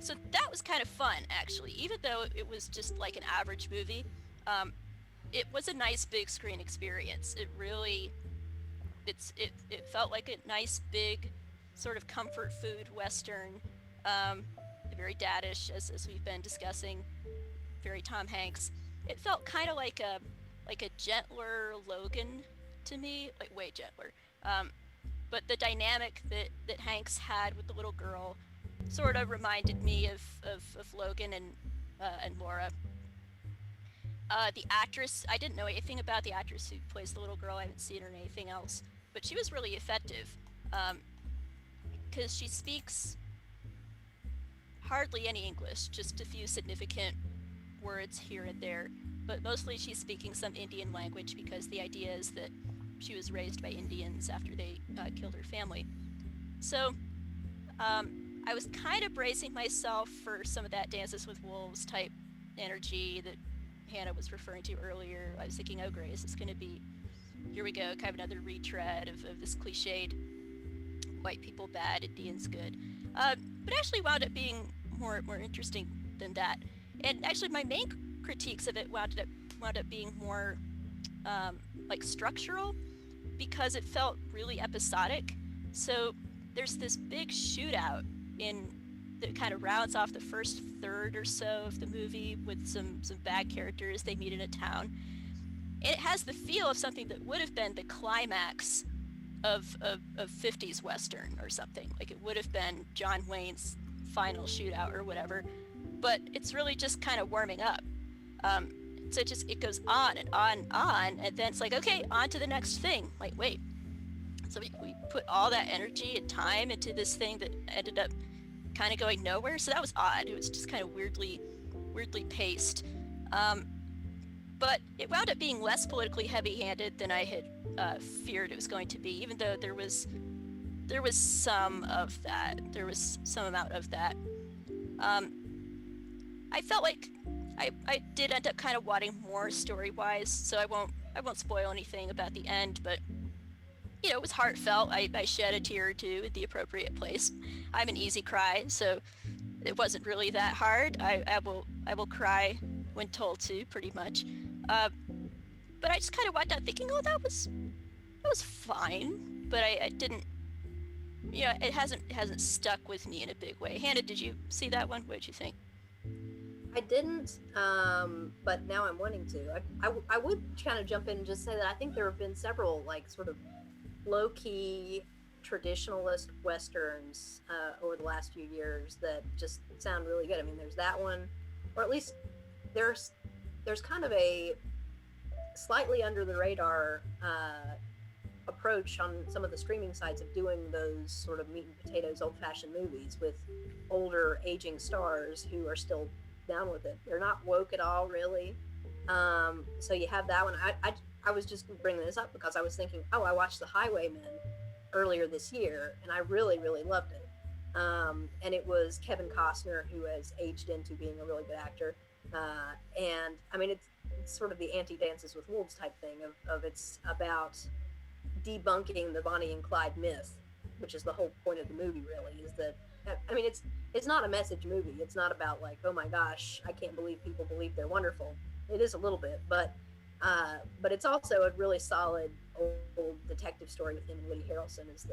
So that was kind of fun, actually. Even though it was just like an average movie, it was a nice big screen experience. It really, it felt like a nice big sort of comfort food Western, very dadish, as we've been discussing, very Tom Hanks. It felt kind of like a gentler Logan to me, like way gentler. But the dynamic that Hanks had with the little girl sort of reminded me of Logan and Laura. The actress, I didn't know anything about the actress who plays the little girl. I haven't seen her in anything else, but she was really effective because she speaks hardly any English, just a few significant words here and there, but mostly she's speaking some Indian language because the idea is that she was raised by Indians after they killed her family. So I was kind of bracing myself for some of that Dances with Wolves type energy that Hannah was referring to earlier. I was thinking, oh great, is this going to be, here we go, kind of another retread of this cliched white people bad, Indians good. But actually wound up being more interesting than that. And actually my main critiques of it wound up being more like structural, because it felt really episodic. So there's this big shootout that kind of rounds off the first third or so of the movie with some bad characters they meet in a town. And it has the feel of something that would have been the climax of 50s Western or something. Like it would have been John Wayne's final shootout or whatever. But it's really just kind of warming up. So it goes on and on and on, and then it's like, okay, on to the next thing. Like, wait. So we put all that energy and time into this thing that ended up kind of going nowhere. So that was odd. It was just kind of weirdly paced. But it wound up being less politically heavy-handed than I had feared it was going to be, even though there was some of that. There was some amount of that. I felt like I did end up kind of wanting more story-wise, so I won't spoil anything about the end, but you know, it was heartfelt. I shed a tear or two at the appropriate place. I'm an easy cry, so it wasn't really that hard. I will cry when told to, pretty much. But I just kind of walked out thinking, oh, that was fine, but I didn't. You know, it hasn't stuck with me in a big way. Hannah, did you see that one? What did you think? I didn't, but now I'm wanting to. I would kind of jump in and just say that I think there have been several, like, sort of low-key traditionalist Westerns over the last few years that just sound really good. I mean, there's that one, or at least there's kind of a slightly under-the-radar approach on some of the streaming sites of doing those sort of meat and potatoes old-fashioned movies with older, aging stars who are still down with it. They're not woke at all, really. So you have that one. I was just bringing this up because I was thinking, oh, I watched The Highwaymen earlier this year, and I really, really loved it. And it was Kevin Costner, who has aged into being a really good actor. And I mean, it's sort of the anti-Dances with Wolves type thing of it's about debunking the Bonnie and Clyde myth, which is the whole point of the movie, really, is that, I mean, it's not a message movie. It's not about like, oh my gosh, I can't believe people believe they're wonderful. It is a little bit, but it's also a really solid old detective story with him and Woody Harrelson as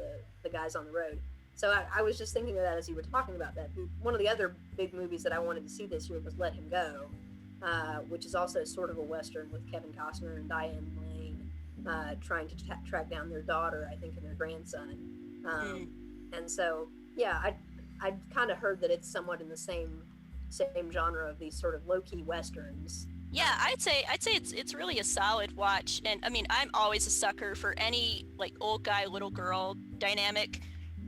the guys on the road. So I was just thinking of that as you were talking about that. One of the other big movies that I wanted to see this year was Let Him Go, which is also sort of a Western with Kevin Costner and Diane Lane trying to track down their daughter, I think, and their grandson. And so, yeah, I kind of heard that it's somewhat in the same genre of these sort of low-key Westerns. Yeah, I'd say it's really a solid watch. And I mean, I'm always a sucker for any like old guy, little girl dynamic.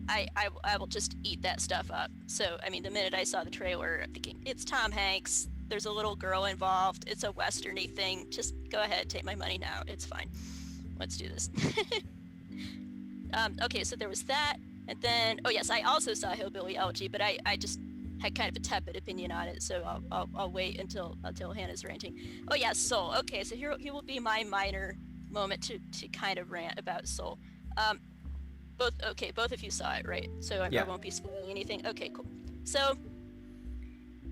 I will just eat that stuff up. So, I mean, the minute I saw the trailer, I'm thinking, it's Tom Hanks. There's a little girl involved. It's a Western-y thing. Just go ahead, take my money now. It's fine. Let's do this. Okay, so there was that. And then, oh yes, I also saw Hillbilly Elegy, but I just had kind of a tepid opinion on it, so I'll wait until Hannah's ranting. Oh yeah, Soul. Okay, so here will be my minor moment to kind of rant about Soul. Both of you saw it, right? So I won't be spoiling anything. Okay, cool. So,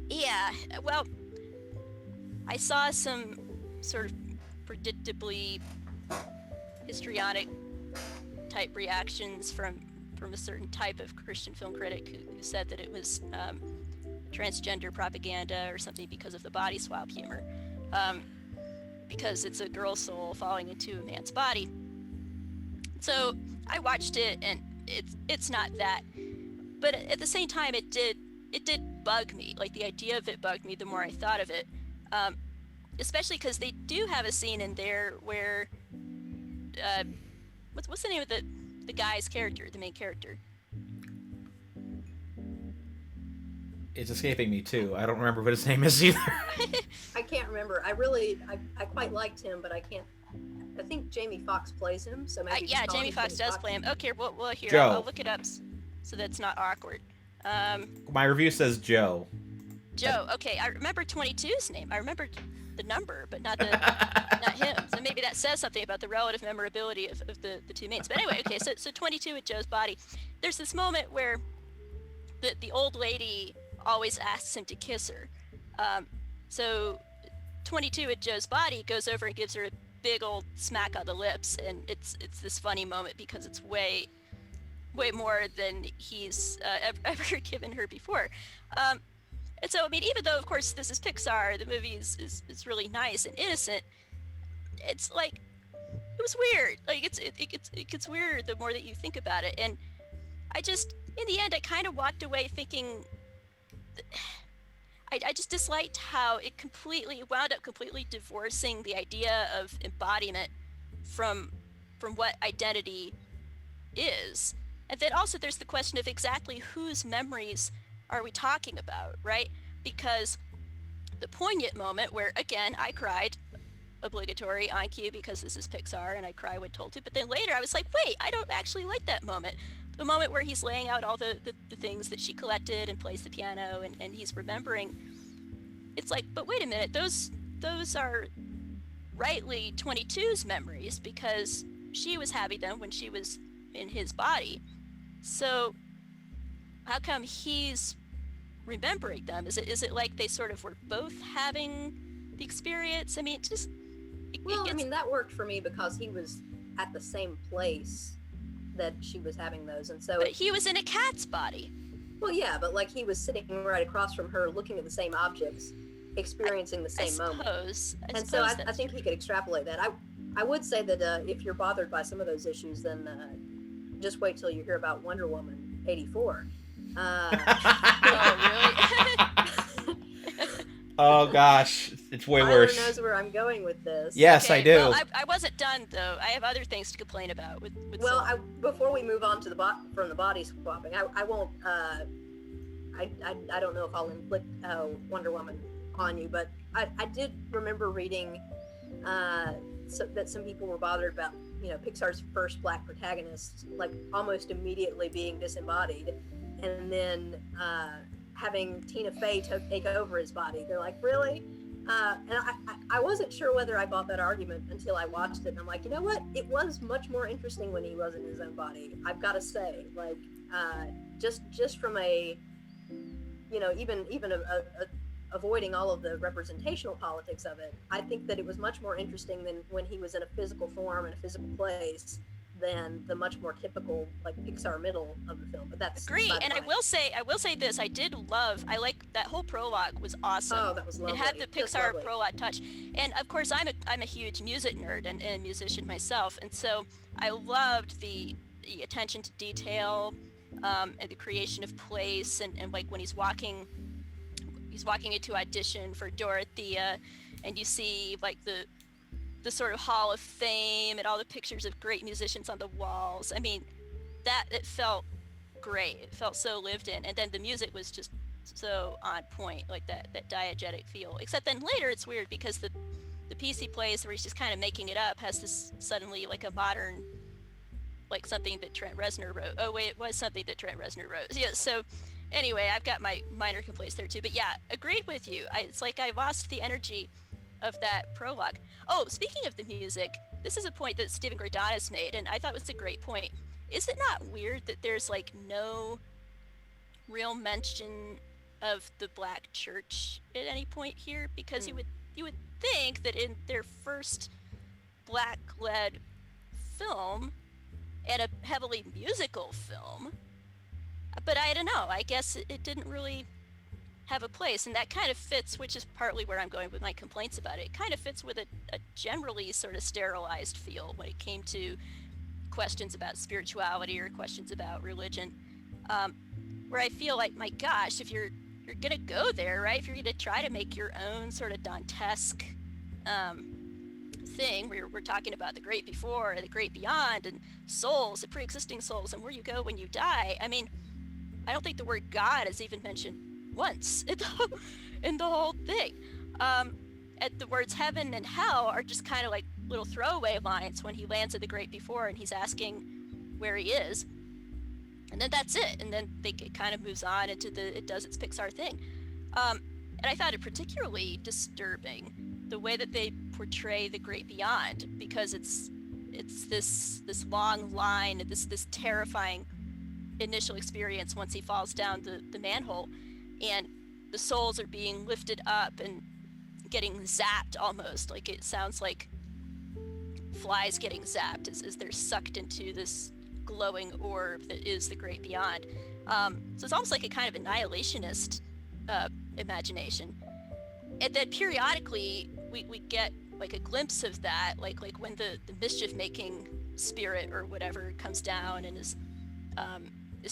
yeah, well, I saw some sort of predictably histrionic type reactions from a certain type of Christian film critic who said that it was transgender propaganda or something because of the body swap humor, because it's a girl's soul falling into a man's body. So I watched it, and it's not that, but at the same time, it did bug me. Like, the idea of it bugged me the more I thought of it, especially because they do have a scene in there where what's the name of the guy's character, the main character? It's escaping me too. I don't remember what his name is either. I can't remember. I quite liked him, but I can't. I think Jamie Foxx plays him, so maybe. Yeah, Jamie Foxx does play him. Okay, well here, Joe. I'll look it up so that's not awkward. My review says Joe. Joe. Okay, I remember 22's name. I remembered the number, but not him. So maybe that says something about the relative memorability of the two mains. But anyway, okay, so 22 with Joe's body. There's this moment where the old lady always asks him to kiss her. So 22 at Joe's body goes over and gives her a big old smack on the lips, and it's this funny moment because it's way more than he's ever given her before. And so, I mean, even though, of course, this is Pixar, the movie is really nice and innocent, it's like, it was weird. Like, it gets weirder the more that you think about it. And I just, in the end, I kind of walked away thinking, I just disliked how it wound up completely divorcing the idea of embodiment from what identity is. And then also there's the question of exactly whose memories are we talking about, right? Because the poignant moment where, again, I cried, obligatory on cue because this is Pixar and I cry when told to, but then later I was like, wait, I don't actually like that moment. The moment where he's laying out all the things that she collected and plays the piano and he's remembering, it's like, but wait a minute, those are rightly 22's memories because she was having them when she was in his body. So how come he's remembering them? Is it like they sort of were both having the experience? I mean, I mean, that worked for me because he was at the same place that she was having those, and so. But he was in a cat's body. Well, yeah, but like he was sitting right across from her, looking at the same objects, experiencing the same moment. And so I think he could extrapolate that. I would say that if you're bothered by some of those issues, then just wait till you hear about Wonder Woman 84. Oh, really? Oh gosh, it's way worse. Tyler knows where I'm going with this. Yes, okay, I do. Well, I wasn't done though. I have other things to complain about with Well, Soul. before we move on to from the body swapping, I won't. I don't know if I'll inflict Wonder Woman on you, but I did remember reading that some people were bothered about Pixar's first black protagonist like almost immediately being disembodied, and then having Tina Fey take over his body. They're like, really? And I wasn't sure whether I bought that argument until I watched it, and I'm like, you know what? It was much more interesting when he was in his own body. I've got to say, like, just from a, even avoiding all of the representational politics of it, I think that it was much more interesting than when he was in a physical form in a physical place than the much more typical like Pixar middle of the film. But that's agreed. And I will say this: I like that whole prologue was awesome. Oh, that was lovely. It had the Pixar prologue touch, and of course I'm a huge music nerd and a musician myself, and so I loved the attention to detail and the creation of place, and like when he's walking into audition for Dorothea, and you see like the sort of Hall of Fame and all the pictures of great musicians on the walls. I mean, it felt great. It felt so lived in, and then the music was just so on point, like that diegetic feel. Except then later it's weird because the piece he plays where he's just kind of making it up has this suddenly like a modern, like something that Trent Reznor wrote. Oh wait, it was something that Trent Reznor wrote. Yeah. So anyway, I've got my minor complaints there too. But yeah, agreed with you. It's like I lost the energy of that prologue. Oh, speaking of the music, this is a point that Stephen Gradanis made, and I thought was a great point. Is it not weird that there's like no real mention of the black church at any point here? Because you would think that in their first black-led film and a heavily musical film, but I don't know. I guess it didn't really have a place, and that kind of fits, which is partly where I'm going with my complaints about it. It kind of fits with a generally sort of sterilized feel when it came to questions about spirituality or questions about religion, where I feel like, my gosh, if you're gonna go there, right? If you're gonna try to make your own sort of Dantesque thing, where we're talking about the great before and the great beyond and souls, the pre-existing souls, and where you go when you die. I mean, I don't think the word God is even mentioned once in the whole thing. And the words heaven and hell are just kind of like little throwaway lines when he lands at the great before and he's asking where he is. And then that's it. And then it kind of moves on into it does its Pixar thing. And I found it particularly disturbing the way that they portray the great beyond, because it's this long line, this terrifying initial experience once he falls down the manhole, and the souls are being lifted up and getting zapped almost. Like it sounds like flies getting zapped as they're sucked into this glowing orb that is the great beyond. So it's almost like a kind of annihilationist imagination. And then periodically we get like a glimpse of that, like when the mischief-making spirit or whatever comes down and is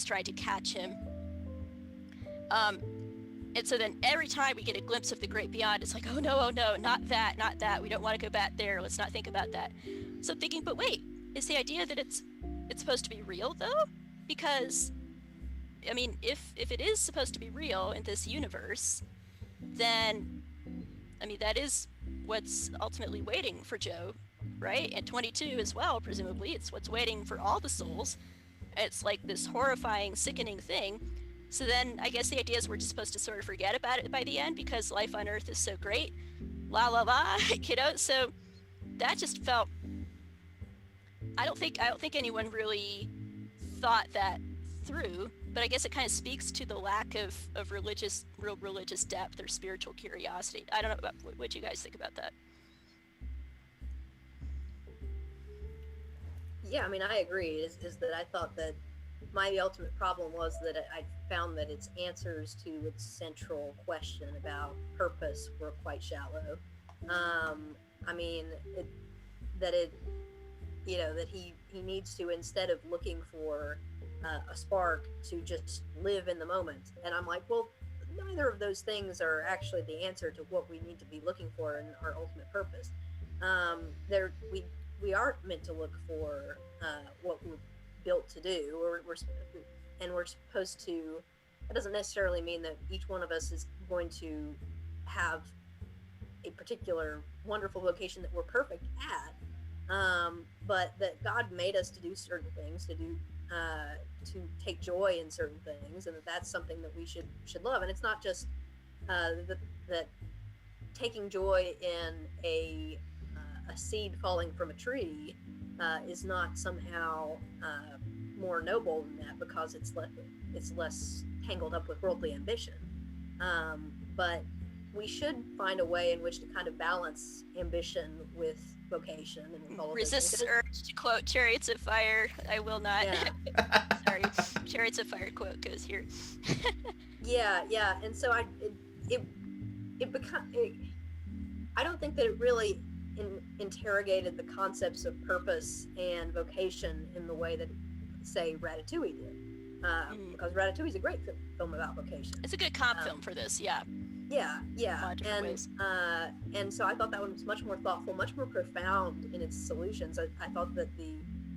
trying to catch him. And so then every time we get a glimpse of the great beyond, it's like, oh no, not that. We don't want to go back there. Let's not think about that. So I'm thinking, but wait, is the idea that it's supposed to be real though? Because, I mean, if it is supposed to be real in this universe, then, I mean, that is what's ultimately waiting for Joe, right? And 22 as well, presumably. It's what's waiting for all the souls. It's like this horrifying, sickening thing. So then I guess the idea is we're just supposed to sort of forget about it by the end because life on Earth is so great. La la la, you know? So that just felt, I don't think anyone really thought that through, but I guess it kind of speaks to the lack of real religious depth or spiritual curiosity. I don't know about what you guys think about that. Yeah, I mean, I agree. Is that I thought that my ultimate problem was that I found that its answers to its central question about purpose were quite shallow. I mean, that he needs to, instead of looking for a spark, to just live in the moment. And I'm like, well, neither of those things are actually the answer to what we need to be looking for in our ultimate purpose. We aren't meant to look for what we're built to do, or we're supposed to. That doesn't necessarily mean that each one of us is going to have a particular wonderful vocation that we're perfect at, but that God made us to do certain things, to take joy in certain things, and that's something that we should love. And it's not just that taking joy in a seed falling from a tree is not somehow more noble than that because it's less tangled up with worldly ambition. But we should find a way in which to kind of balance ambition with vocation and with all of resist the urge to quote Chariots of Fire. I will not. Yeah. Sorry, Chariots of Fire quote goes here. yeah, and so I don't think that it really interrogated the concepts of purpose and vocation in the way that, say, Ratatouille did. Because Ratatouille is a great film about vocation. It's a good comp film for this, yeah. Yeah, and so I thought that one was much more thoughtful, much more profound in its solutions. I thought that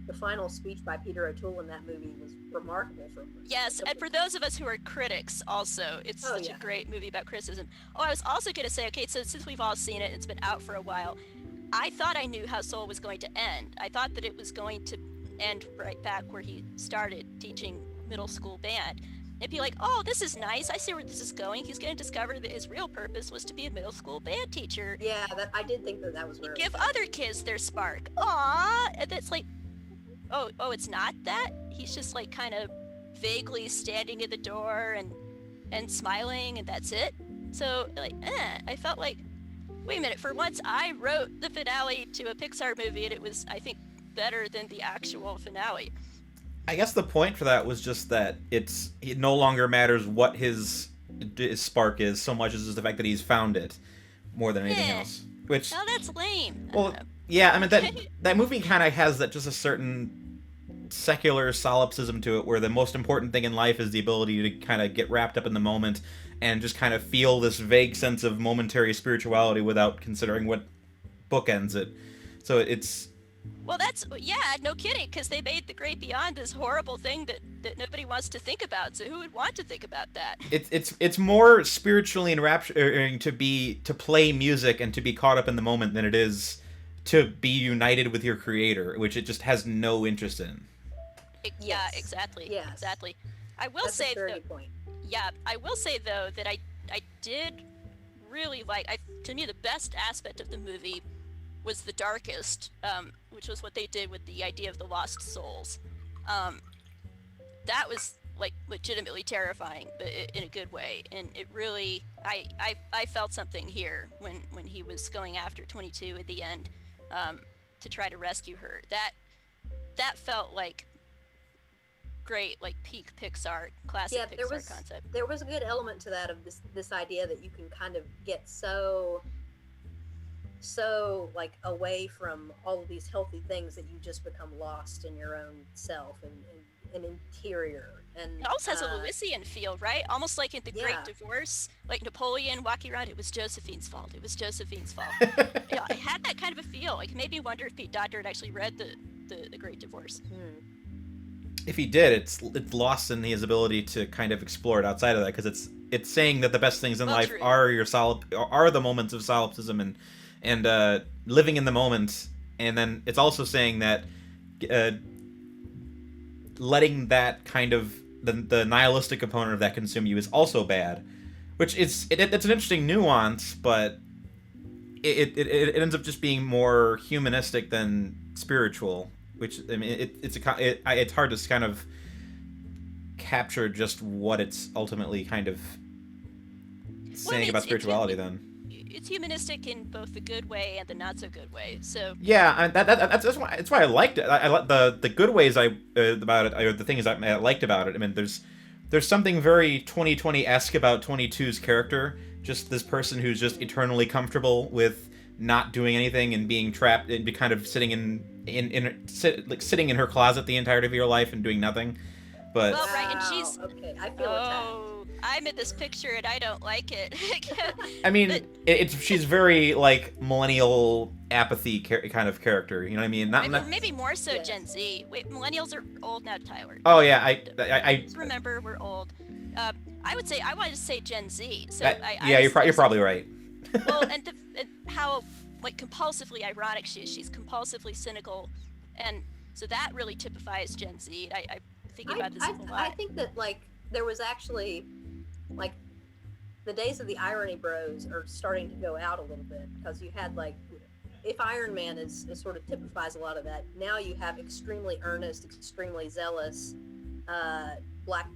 the final speech by Peter O'Toole in that movie was remarkable. Yes, and for those of us who are critics, also, it's such a great movie about criticism. Oh, I was also going to say, okay, so since we've all seen it, it's been out for a while. I thought I knew how Soul was going to end. I thought that it was going to end right back where he started teaching middle school band. It'd be like, oh, this is nice. I see where this is going. He's going to discover that his real purpose was to be a middle school band teacher. Yeah, I did think that was really give other kids their spark. Aww, and it's like, oh, it's not that. He's just like kind of vaguely standing at the door and smiling, and that's it. So like, I felt like, wait a minute. For once, I wrote the finale to a Pixar movie, and it was, I think, better than the actual finale. I guess the point for that was just that it no longer matters what his spark is so much as just the fact that he's found it more than anything else. Which, oh, that's lame. Well, yeah, I mean that movie kind of has that just a certain secular solipsism to it, where the most important thing in life is the ability to kind of get wrapped up in the moment and just kind of feel this vague sense of momentary spirituality without considering what bookends it. So it's. Well, no kidding, because they made The Great Beyond this horrible thing that nobody wants to think about. So who would want to think about that? It's more spiritually enrapturing to play music and to be caught up in the moment than it is to be united with your creator, which it just has no interest in. Yeah, exactly. Yes. Exactly. I will say, though, that I did really like. To me, the best aspect of the movie was the darkest, which was what they did with the idea of the lost souls. That was like legitimately terrifying, but in a good way. And it really, I felt something here when he was going after 22 at the end, to try to rescue her. That felt like great, like peak Pixar, classic Pixar concept. There was a good element to that, of this idea that you can kind of get so like away from all of these healthy things that you just become lost in your own self and interior. And it also has a Lewisian feel, right? Almost like in The Great Divorce, like Napoleon walking around, it was Josephine's fault. It had that kind of a feel. Like, it made me wonder if Pete Docter had actually read the Great Divorce. If he did, it's lost in his ability to kind of explore it outside of that, because it's saying that the best things in life are the moments of solipsism and living in the moment, and then it's also saying that letting that kind of the nihilistic component of that consume you is also bad, which it's an interesting nuance, but it ends up just being more humanistic than spiritual, which, I mean, it's hard to kind of capture just what it's ultimately kind of saying about spirituality then. It's humanistic in both the good way and the not so good way. So yeah, that's why I liked it. I like the good ways about it, or the things I liked about it. I mean, there's something very 2020-esque about 22's character. Just this person who's just eternally comfortable with not doing anything and being trapped and be kind of sitting sitting in her closet the entirety of your life and doing nothing. But well, right, and she's okay. I feel attacked. I'm in this picture and I don't like it. I mean, she's very like millennial apathy kind of character. You know what I mean? Maybe more so Gen Z. Wait, millennials are old now, Tyler. Oh yeah, I just remember we're old. I would say I wanted to say Gen Z. So you're probably right. Well, and how like compulsively ironic she is. She's compulsively cynical, and so that really typifies Gen Z. I think about this a lot. I think that like there was actually like the days of the irony bros are starting to go out a little bit, because you had like, if Iron Man is sort of typifies a lot of that, now you have extremely earnest, extremely zealous black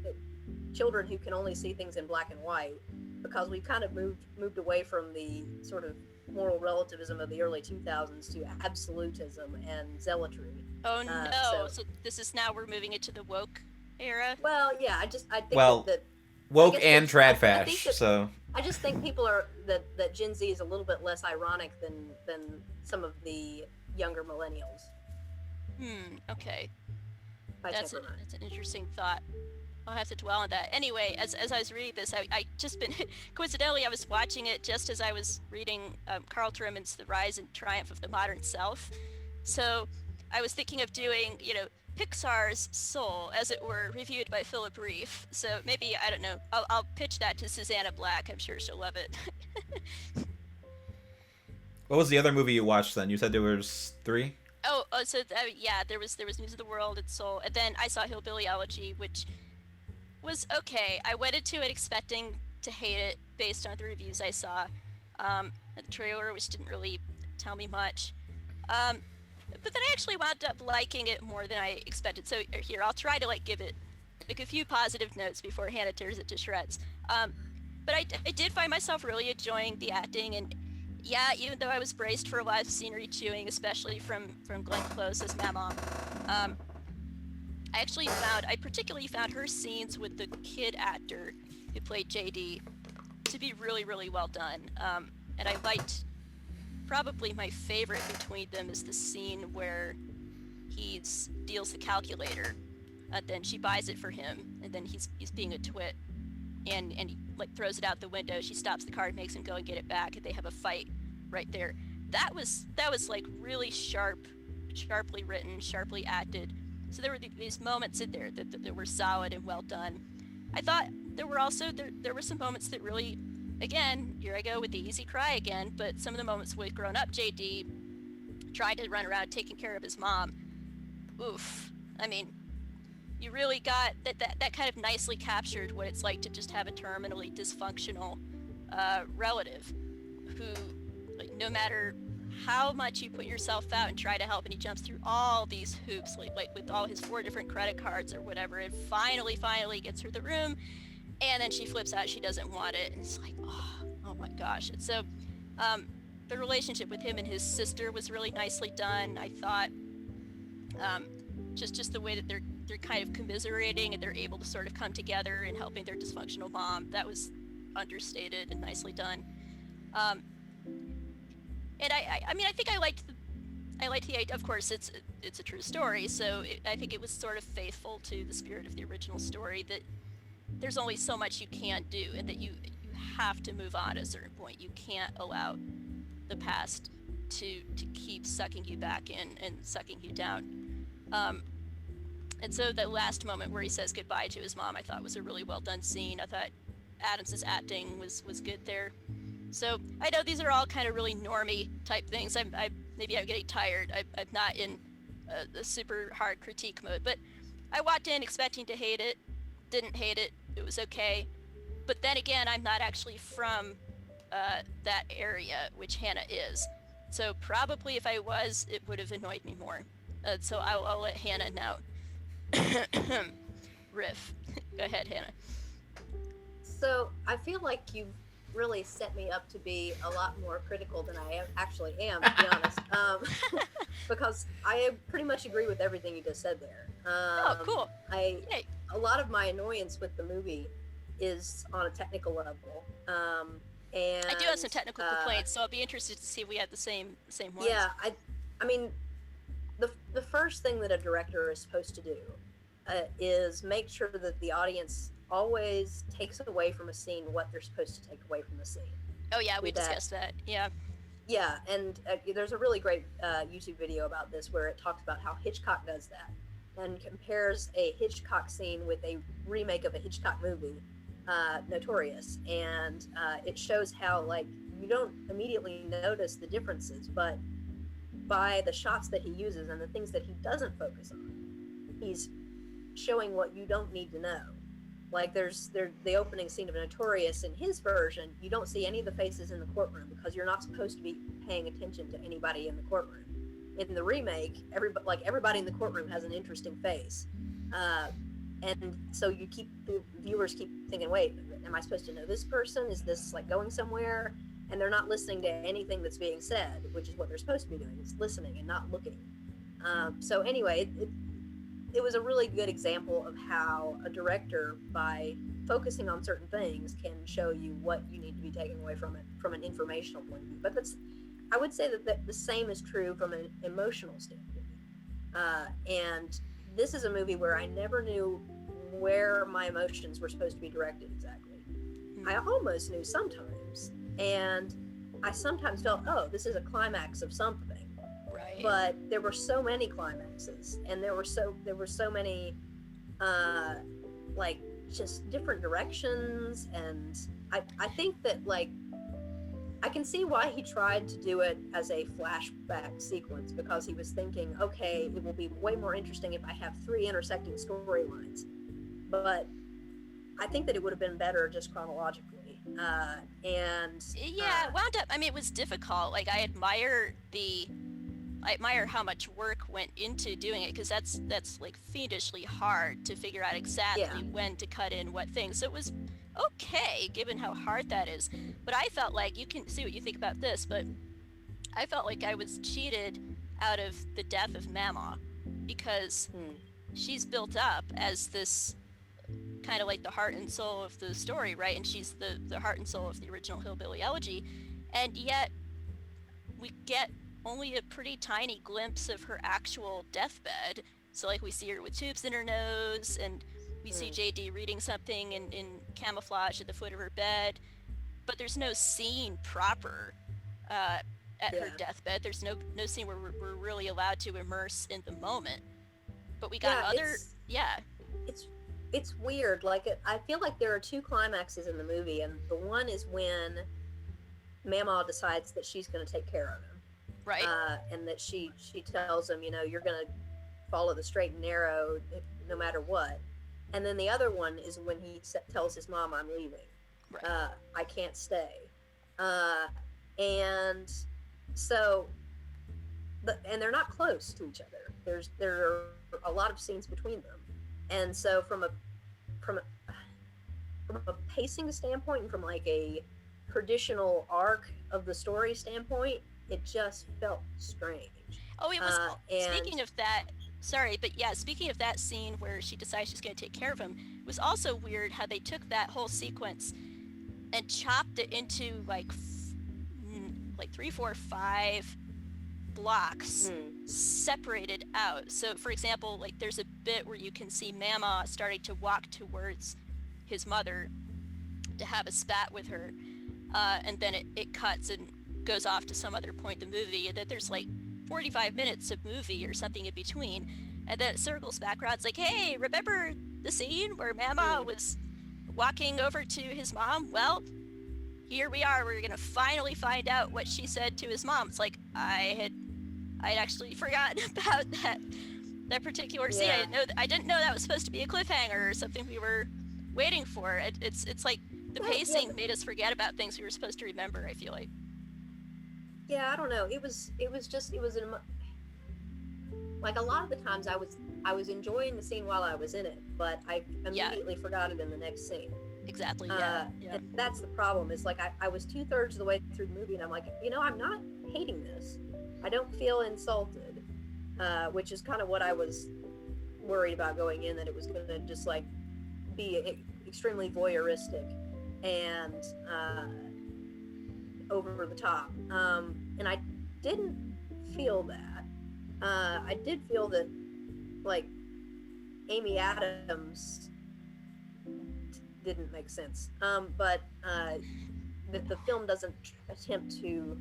children who can only see things in black and white, because we've kind of moved away from the sort of moral relativism of the early 2000s to absolutism and zealotry. Oh no! So this is now we're moving into the woke era. Well, yeah, I think that woke and tradfash. So I just think people are that Gen Z is a little bit less ironic than some of the younger millennials. Okay. That's an interesting thought. I'll have to dwell on that. Anyway, as I was reading this, I just been coincidentally I was watching it just as I was reading Carl Trueman's The Rise and Triumph of the Modern Self. So I was thinking of doing, Pixar's Soul, as it were, reviewed by Philip Reef. So maybe, I don't know, I'll pitch that to Susanna Black. I'm sure she'll love it. What was the other movie you watched then? You said there was 3? Yeah, there was News of the World and Soul, and then I saw Hillbilly Elegy, which was okay. I went into it expecting to hate it based on the reviews I saw. The trailer, which didn't really tell me much. But then I actually wound up liking it more than I expected. So here, I'll try to give it a few positive notes before Hannah tears it to shreds. But I did find myself really enjoying the acting, and yeah, even though I was braced for a lot of scenery chewing, especially from Glenn Close as Maman, I particularly found her scenes with the kid actor who played JD to be really, really well done. And I liked, probably my favorite between them is the scene where he steals the calculator, then she buys it for him, and then he's being a twit, and he throws it out the window. She stops the car and makes him go and get it back, and they have a fight right there. That was really sharply written, sharply acted. So there were these moments in there that were solid and well done. I thought there were also there were some moments that really, again, here I go with the easy cry again, but some of the moments with grown-up JD trying to run around taking care of his mom. Oof. I mean, you really got that kind of nicely captured what it's like to just have a terminally dysfunctional relative who, no matter how much you put yourself out and try to help, and he jumps through all these hoops, with all his 4 different credit cards or whatever, and finally gets her the room, and then she flips out, she doesn't want it, and it's oh my gosh. And so the relationship with him and his sister was really nicely done. I thought just the way that they're kind of commiserating, and they're able to sort of come together and helping their dysfunctional mom, that was understated and nicely done. And I think I liked the idea. Of course, it's a true story, so I think it was sort of faithful to the spirit of the original story, that there's only so much you can do, and that you have to move on at a certain point. You can't allow the past to keep sucking you back in and sucking you down. And so that last moment where he says goodbye to his mom, I thought was a really well done scene. I thought Adams' acting was good there. So I know these are all kind of really normie type things. Maybe I'm getting tired. I'm not in a super hard critique mode, but I walked in expecting to hate it, didn't hate it. It was okay. But then again, I'm not actually from that area, which Hannah is. So probably if I was, it would have annoyed me more. So I'll let Hannah now riff. Go ahead, Hannah. So I feel like you've really set me up to be a lot more critical than I actually am, to be honest. Because I pretty much agree with everything you just said there. Oh, cool. Yay. A lot of my annoyance with the movie is on a technical level. And I do have some technical complaints, so I'll be interested to see if we have the same ones. Yeah, I mean, the first thing that a director is supposed to do is make sure that the audience always takes away from a scene what they're supposed to take away from the scene. Oh yeah, we discussed that. Yeah. Yeah, and there's a really great YouTube video about this where it talks about how Hitchcock does that and compares a Hitchcock scene with a remake of a Hitchcock movie, Notorious, and it shows how you don't immediately notice the differences, but by the shots that he uses and the things that he doesn't focus on, he's showing what you don't need to know. There's the opening scene of Notorious. In his version, you don't see any of the faces in the courtroom because you're not supposed to be paying attention to anybody in the courtroom. In the remake, everybody in the courtroom has an interesting face, and so the viewers keep thinking, wait, am I supposed to know this person? Is this going somewhere? And they're not listening to anything that's being said, which is what they're supposed to be doing, is listening and not looking. So anyway, it was a really good example of how a director, by focusing on certain things, can show you what you need to be taking away from it from an informational point of view. But I would say that the same is true from an emotional standpoint. And this is a movie where I never knew where my emotions were supposed to be directed exactly. I almost knew sometimes, and I sometimes felt, oh, this is a climax of something. Right. But there were so many climaxes, and there were so many like just different directions, and I think that like I can see why he tried to do it as a flashback sequence, because he was thinking, okay, it will be way more interesting if I have 3 intersecting storylines. But I think that it would have been better just chronologically. And yeah, it wound up. I mean, it was difficult. Like, I admire how much work went into doing it, because that's like fiendishly hard to figure out exactly when to cut in what things. So it was okay given how hard that is. But I felt like, you can see what you think about this, but I felt like I was cheated out of the death of Mama, because she's built up as this kind of like the heart and soul of the story, right? And she's the heart and soul of the original Hillbilly Elegy, and yet we get only a pretty tiny glimpse of her actual deathbed. So like we see her with tubes in her nose, and we see JD reading something in camouflage at the foot of her bed, but there's no scene proper at her deathbed. There's no scene where we're really allowed to immerse in the moment. But we got it's weird. Like, I feel like there are 2 climaxes in the movie, and the one is when Mama decides that she's going to take care of him. Right. And that she tells him, you're going to follow the straight and narrow no matter what. And then the other one is when he tells his mom, I'm leaving. Right. I can't stay. And so, and they're not close to each other. There are a lot of scenes between them. And so from a pacing standpoint, and from like a traditional arc of the story standpoint, it just felt strange. Oh, it was. Speaking of that, sorry, but yeah, speaking of that scene where she decides she's going to take care of him, it was also weird how they took that whole sequence and chopped it into like 3, 4, 5 blocks separated out. So, for example, like there's a bit where you can see Mama starting to walk towards his mother to have a spat with her, and then it cuts and goes off to some other point in the movie, and then there's like 45 minutes of movie or something in between, and then it circles back around. It's like, hey, remember the scene where Mama was walking over to his mom? Well, here we are. We're gonna finally find out what she said to his mom. It's like I'd actually forgotten about that particular scene. I didn't know that was supposed to be a cliffhanger or something we were waiting for. It's like the pacing made us forget about things we were supposed to remember, I feel like. Yeah, I don't know. It was like a lot of the times I was enjoying the scene while I was in it, but I immediately forgot it in the next scene. Exactly. And that's the problem. Is like I was 2/3 of the way through the movie, and I'm like, I'm not hating this. I don't feel insulted, which is kind of what I was worried about going in, that it was going to just like be extremely voyeuristic and over the top. And I didn't feel that. I did feel that, like, Amy Adams didn't make sense. But that the film doesn't attempt to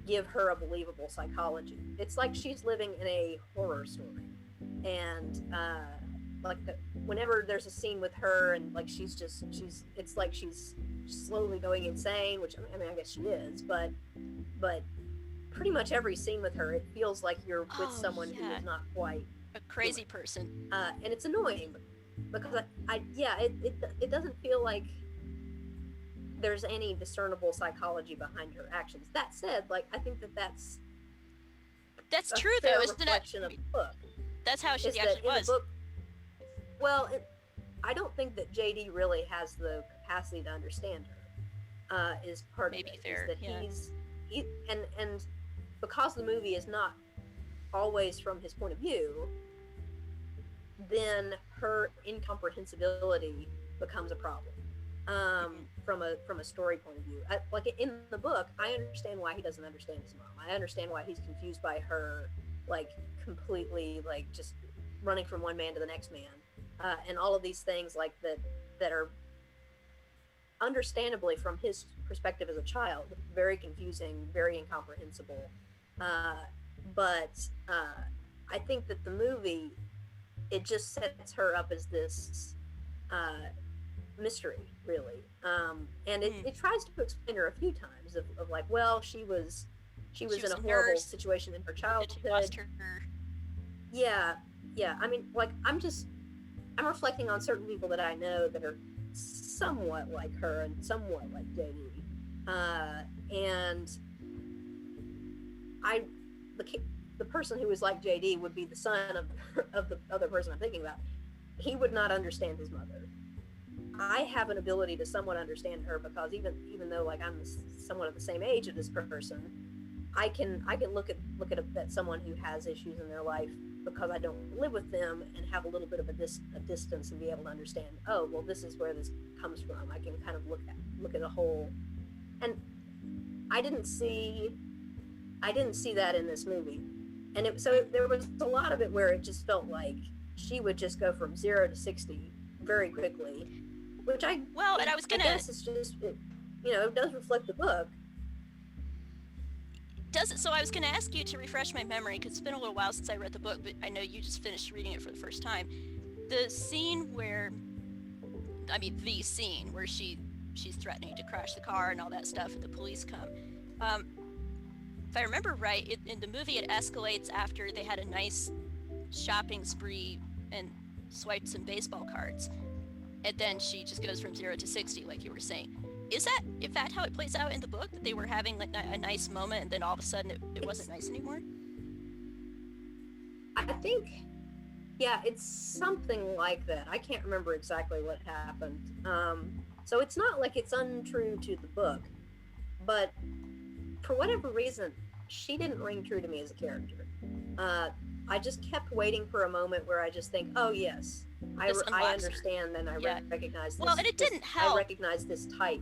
give her a believable psychology. It's like she's living in a horror story. And whenever there's a scene with her and like it's like she's slowly going insane, which I mean I guess she is, but pretty much every scene with her, it feels like you're with someone who is not quite a crazy person. And it's annoying because it doesn't feel like there's any discernible psychology behind her actions. That said, like, I think that's true though, isn't it? Reflection of the book. That's how she actually was. I don't think that JD really has the capacity to understand her. Is part Maybe of it. fair. Is that and because the movie is not always from his point of view, then her incomprehensibility becomes a problem. From a story point of view, like in the book, I understand why he doesn't understand his mom. I understand why he's confused by her, like completely, like just running from one man to the next man, and all of these things like that are understandably from his perspective as a child very confusing, very incomprehensible. but I think that the movie, it just sets her up as this mystery, really, and it tries to explain her a few times of like, well, she was in a horrible nurse, situation in her childhood. She lost her. Yeah, yeah. I mean, like, I'm reflecting on certain people that I know that are somewhat like her and somewhat like JD, and the person who was like JD would be the son of the other person I'm thinking about. He would not understand his mother. I have an ability to somewhat understand her because even though like I'm somewhat of the same age of this person, I can look at someone who has issues in their life because I don't live with them and have a little bit of a distance and be able to understand. Oh, well, this is where this comes from. I can kind of look at a whole, and I didn't see that in this movie, and there was a lot of it where it just felt like she would just go from 0 to 60 very quickly, which I guess it's just it does reflect the book. Does it? So I was going to ask you to refresh my memory because it's been a little while since I read the book, but I know you just finished reading it for the first time. The scene where she's threatening to crash the car and all that stuff, and the police come. If I remember right, in the movie it escalates after they had a nice shopping spree and swiped some baseball cards, and then she just goes from 0 to 60, like you were saying. Is that in fact how it plays out in the book, that they were having like a nice moment and then all of a sudden it wasn't nice anymore? I think, yeah, it's something like that. I can't remember exactly what happened. So it's not like it's untrue to the book, but for whatever reason, she didn't ring true to me as a character. I just kept waiting for a moment where I just think, oh yes, I understand, and I recognize this. Well, and it didn't help. I recognize this type.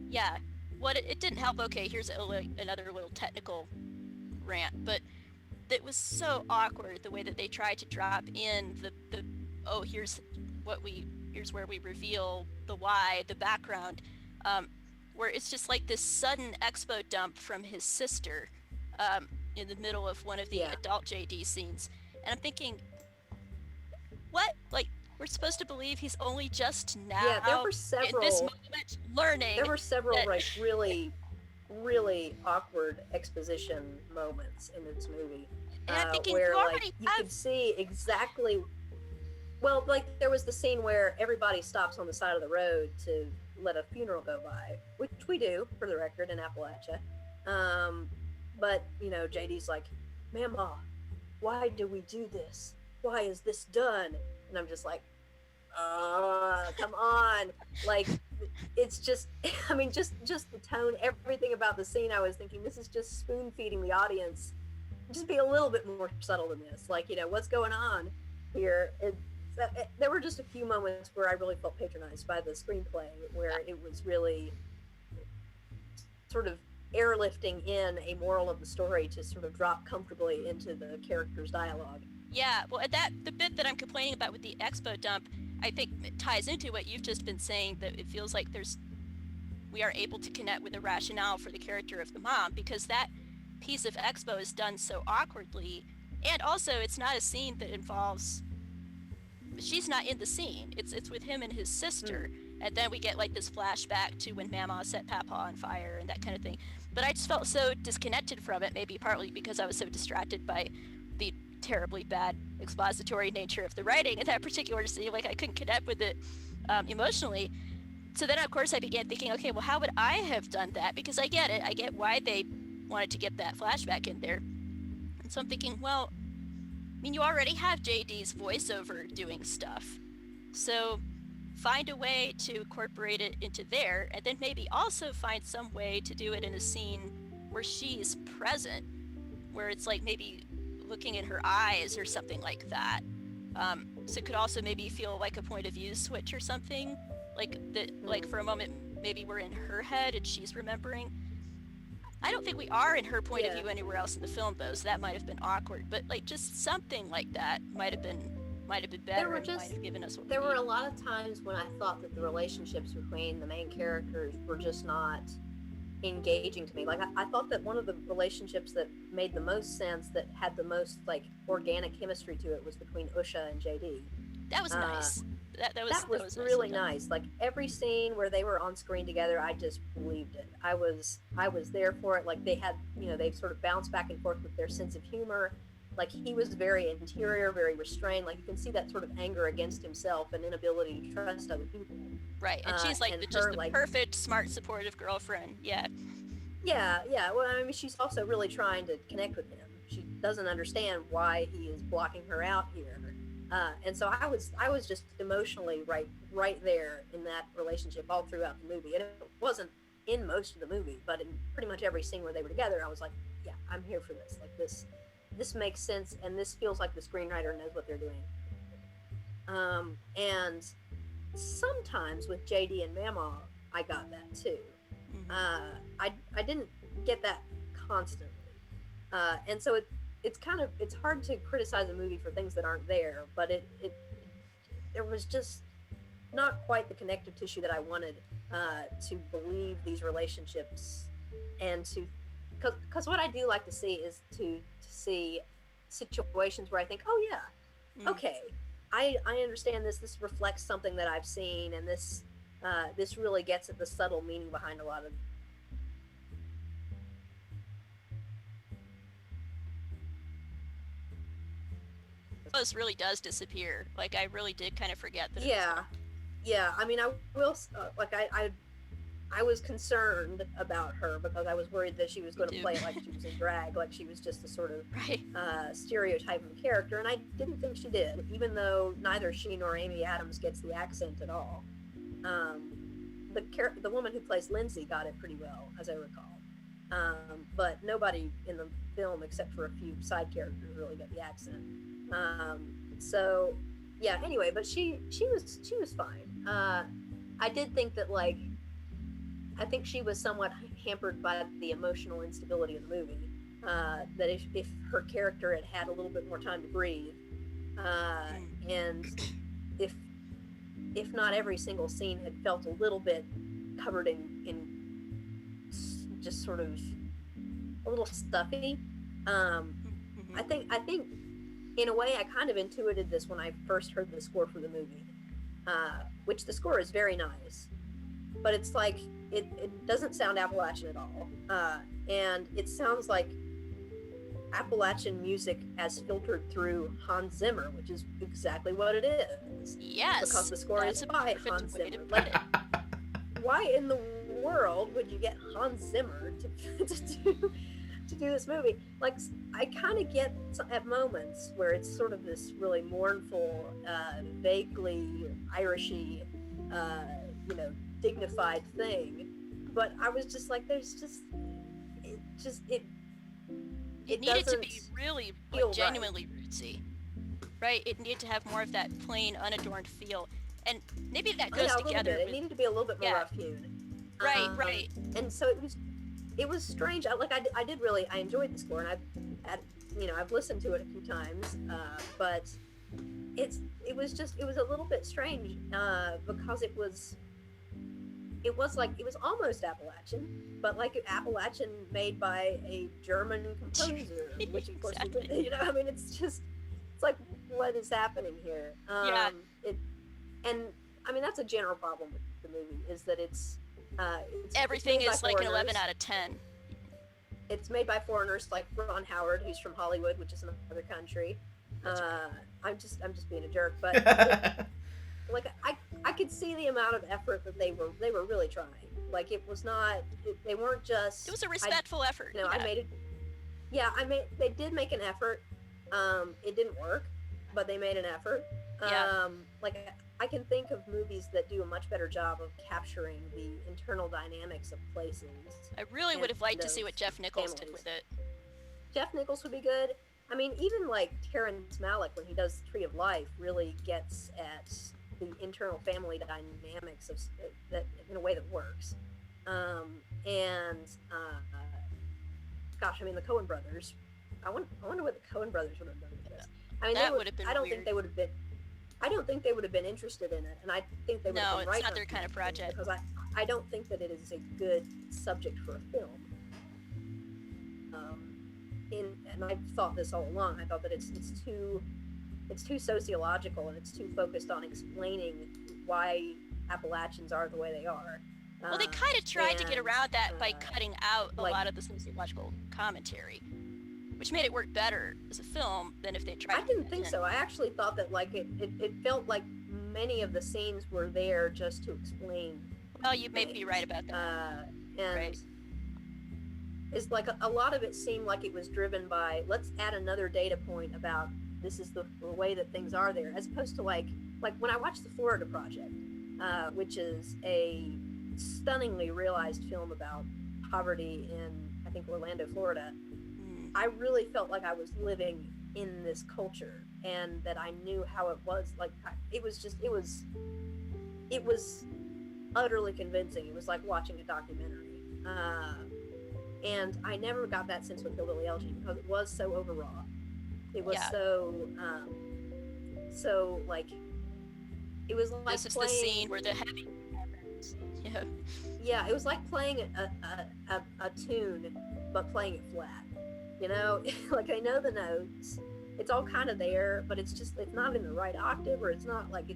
Yeah. It didn't help. Okay, here's another little technical rant, but it was so awkward the way that they tried to drop in here's where we reveal the why, the background, where it's just like this sudden expo dump from his sister in the middle of one of the adult JD scenes. And I'm thinking, what? Like, we're supposed to believe he's only just now there were several, in this moment learning. There were several like really, really awkward exposition moments in this movie. And I'm thinking, where you could see exactly. Well, like there was the scene where everybody stops on the side of the road to let a funeral go by, which we do, for the record, in Appalachia. But JD's like, "Mama, why do we do this? Why is this done?" And I'm just like, come on. Like, it's just, I mean, just the tone, everything about the scene, I was thinking, this is just spoon feeding the audience. Just be a little bit more subtle than this. Like, what's going on here? There were just a few moments where I really felt patronized by the screenplay, where it was really sort of airlifting in a moral of the story to sort of drop comfortably into the character's dialogue. Yeah, well, the bit that I'm complaining about with the expo dump, I think it ties into what you've just been saying, that it feels like we are able to connect with the rationale for the character of the mom, because that piece of expo is done so awkwardly, and also it's not a scene that involves, she's not in the scene, it's with him and his sister, and then we get like this flashback to when Mama set Papa on fire and that kind of thing. But I just felt so disconnected from it, maybe partly because I was so distracted by the terribly bad expository nature of the writing in that particular scene. Like, I couldn't connect with it emotionally. So then of course I began thinking, okay, well, how would I have done that? Because I get it, I get why they wanted to get that flashback in there. And so I'm thinking, well, I mean, you already have JD's voiceover doing stuff, so find a way to incorporate it into there, and then maybe also find some way to do it in a scene where she's present, where it's like maybe looking in her eyes or something like that. So it could also maybe feel like a point of view switch or something, like that. Like for a moment, maybe we're in her head and she's remembering. I don't think we are in her point of view anywhere else in the film, though, so that might have been awkward. But like just something like that might have been better. Might have given us what there were a lot of times when I thought that the relationships between the main characters were just not engaging to me. Like I thought that one of the relationships that made the most sense, that had the most like organic chemistry to it, was between Usha and JD. That was nice. That was really nice. Like every scene where they were on screen together, I just believed it. I was there for it. Like they had, they sort of bounced back and forth with their sense of humor. Like he was very interior, very restrained. Like you can see that sort of anger against himself and inability to trust other people. Right, and she's like just the perfect, smart, supportive girlfriend. Yeah. Yeah. Well, I mean, she's also really trying to connect with him. She doesn't understand why he is blocking her out here. And so I was just emotionally right there in that relationship all throughout the movie. And it wasn't in most of the movie, but in pretty much every scene where they were together, I was like, yeah, I'm here for this. Like this makes sense, and this feels like the screenwriter knows what they're doing. And sometimes with JD and Mama, I got that too. I didn't get that constantly. And so it's hard to criticize a movie for things that aren't there, but there was just not quite the connective tissue that I wanted to believe these relationships, and because what I do like to see is to see situations where I think, oh yeah, okay, I understand this reflects something that I've seen, and this really gets at the subtle meaning behind a lot of this really does disappear. Like I really did kind of forget that. Yeah. I mean, I will I was concerned about her because I was worried that she was going to play it like she was in drag, like she was just a sort of stereotype of a character, and I didn't think she did, even though neither she nor Amy Adams gets the accent at all. The woman who plays Lindsay got it pretty well, as I recall, but nobody in the film except for a few side characters really got the accent. So yeah, anyway, but she was fine. I did think that, like, I think she was somewhat hampered by the emotional instability of the movie. That if her character had a little bit more time to breathe, and if not every single scene had felt a little bit covered in just sort of a little stuffy. I think in a way I kind of intuited this when I first heard the score for the movie, which the score is very nice, but it's like it doesn't sound Appalachian at all, and it sounds like Appalachian music as filtered through Hans Zimmer, which is exactly what it is. Yes, because the score is by Hans Zimmer. Like, why in the world would you get Hans Zimmer to do this movie? Like, I kind of get at moments where it's sort of this really mournful, vaguely Irishy, dignified thing, but I was just like, it needed to be really genuinely rootsy, right? It needed to have more of that plain, unadorned feel, and maybe that goes together. It needed to be a little bit more rough-hewn. Right. And so it was strange. I enjoyed the score, and I've listened to it a few times, but it was a little bit strange because it was almost Appalachian, but like Appalachian made by a German composer, which of course, exactly. It's like, what is happening here? And I mean, that's a general problem with the movie, is that it's everything is like an 11 out of 10. It's made by foreigners like Ron Howard, who's from Hollywood, which is another country. I'm just being a jerk, but like I could see the amount of effort that they were really trying. Like, it was not, they weren't just. It was a respectful effort. I made it. Yeah, they did make an effort. It didn't work, but they made an effort. Like, I can think of movies that do a much better job of capturing the internal dynamics of places. I really would have liked to see what Jeff Nichols did with it. Jeff Nichols would be good. I mean, even like Terrence Malick, when he does Tree of Life, really gets at the internal family dynamics of that in a way that works. Gosh, I mean, the Coen brothers. I wonder what the Coen brothers would have done with this. I mean, that would have been. I don't think they would have been. I don't think they would have been interested in it, and I think they would have been right. No, it's not their kind of project. Because I don't think that it is a good subject for a film. And I've thought this all along. I thought that it's too sociological, and it's too focused on explaining why Appalachians are the way they are. Well, they kind of tried to get around that by cutting out a lot of the sociological commentary, which made it work better as a film than if they tried. I didn't think so. I actually thought that like it felt like many of the scenes were there just to explain. Well, you may be right about that. And right. It's like a lot of it seemed like it was driven by, let's add another data point about this is the way that things are there, as opposed to like when I watched the Florida Project, which is a stunningly realized film about poverty in, I think, Orlando, Florida. I really felt like I was living in this culture, and that I knew how it was. Like, it was utterly convincing. It was like watching a documentary. And I never got that sense with Hillbilly Elegy, because it was so overwrought. It was so like, it was like this is the scene where the heavy happens. Yeah, it was like playing a tune, but playing it flat. You know, like, I know the notes, it's all kind of there, but it's not in the right octave, or it's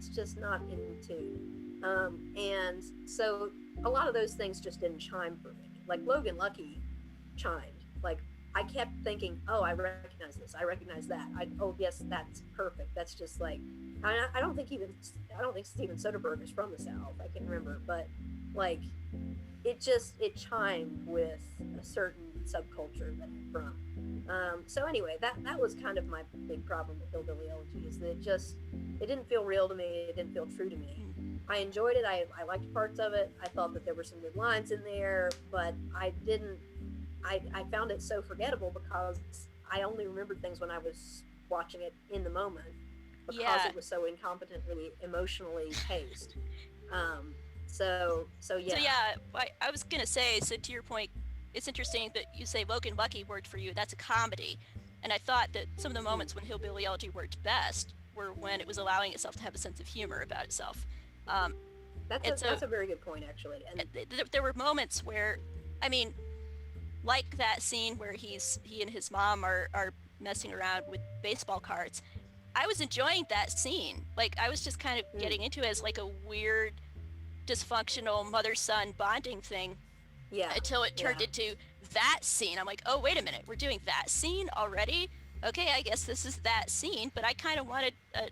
just not in tune. And so a lot of those things just didn't chime for me. Like Logan Lucky chimed. Like, I kept thinking, oh, I recognize this, I recognize that. Oh yes, that's perfect. That's just like, I don't think Steven Soderbergh is from the South. I can't remember, but like, it chimed with a certain subculture that I'm from. So anyway, that was kind of my big problem with Hillbilly Elegy, is that it didn't feel real to me. It didn't feel true to me. I enjoyed it. I liked parts of it. I thought that there were some good lines in there, but I found it so forgettable, because I only remembered things when I was watching it in the moment, because it was so incompetently emotionally paced. So yeah. I was gonna say, so to your point, it's interesting that you say Logan Lucky worked for you. That's a comedy, and I thought that some of the moments when Hillbilly Elegy worked best were when it was allowing itself to have a sense of humor about itself. That's a very good point, actually. And there were moments where, I mean, like that scene where he and his mom are messing around with baseball cards. I was enjoying that scene. Like, I was just kind of getting into it as like a weird, dysfunctional mother-son bonding thing. Yeah. Until it turned into that scene. I'm like, oh, wait a minute, we're doing that scene already? Okay, I guess this is that scene. But I kind of wanted a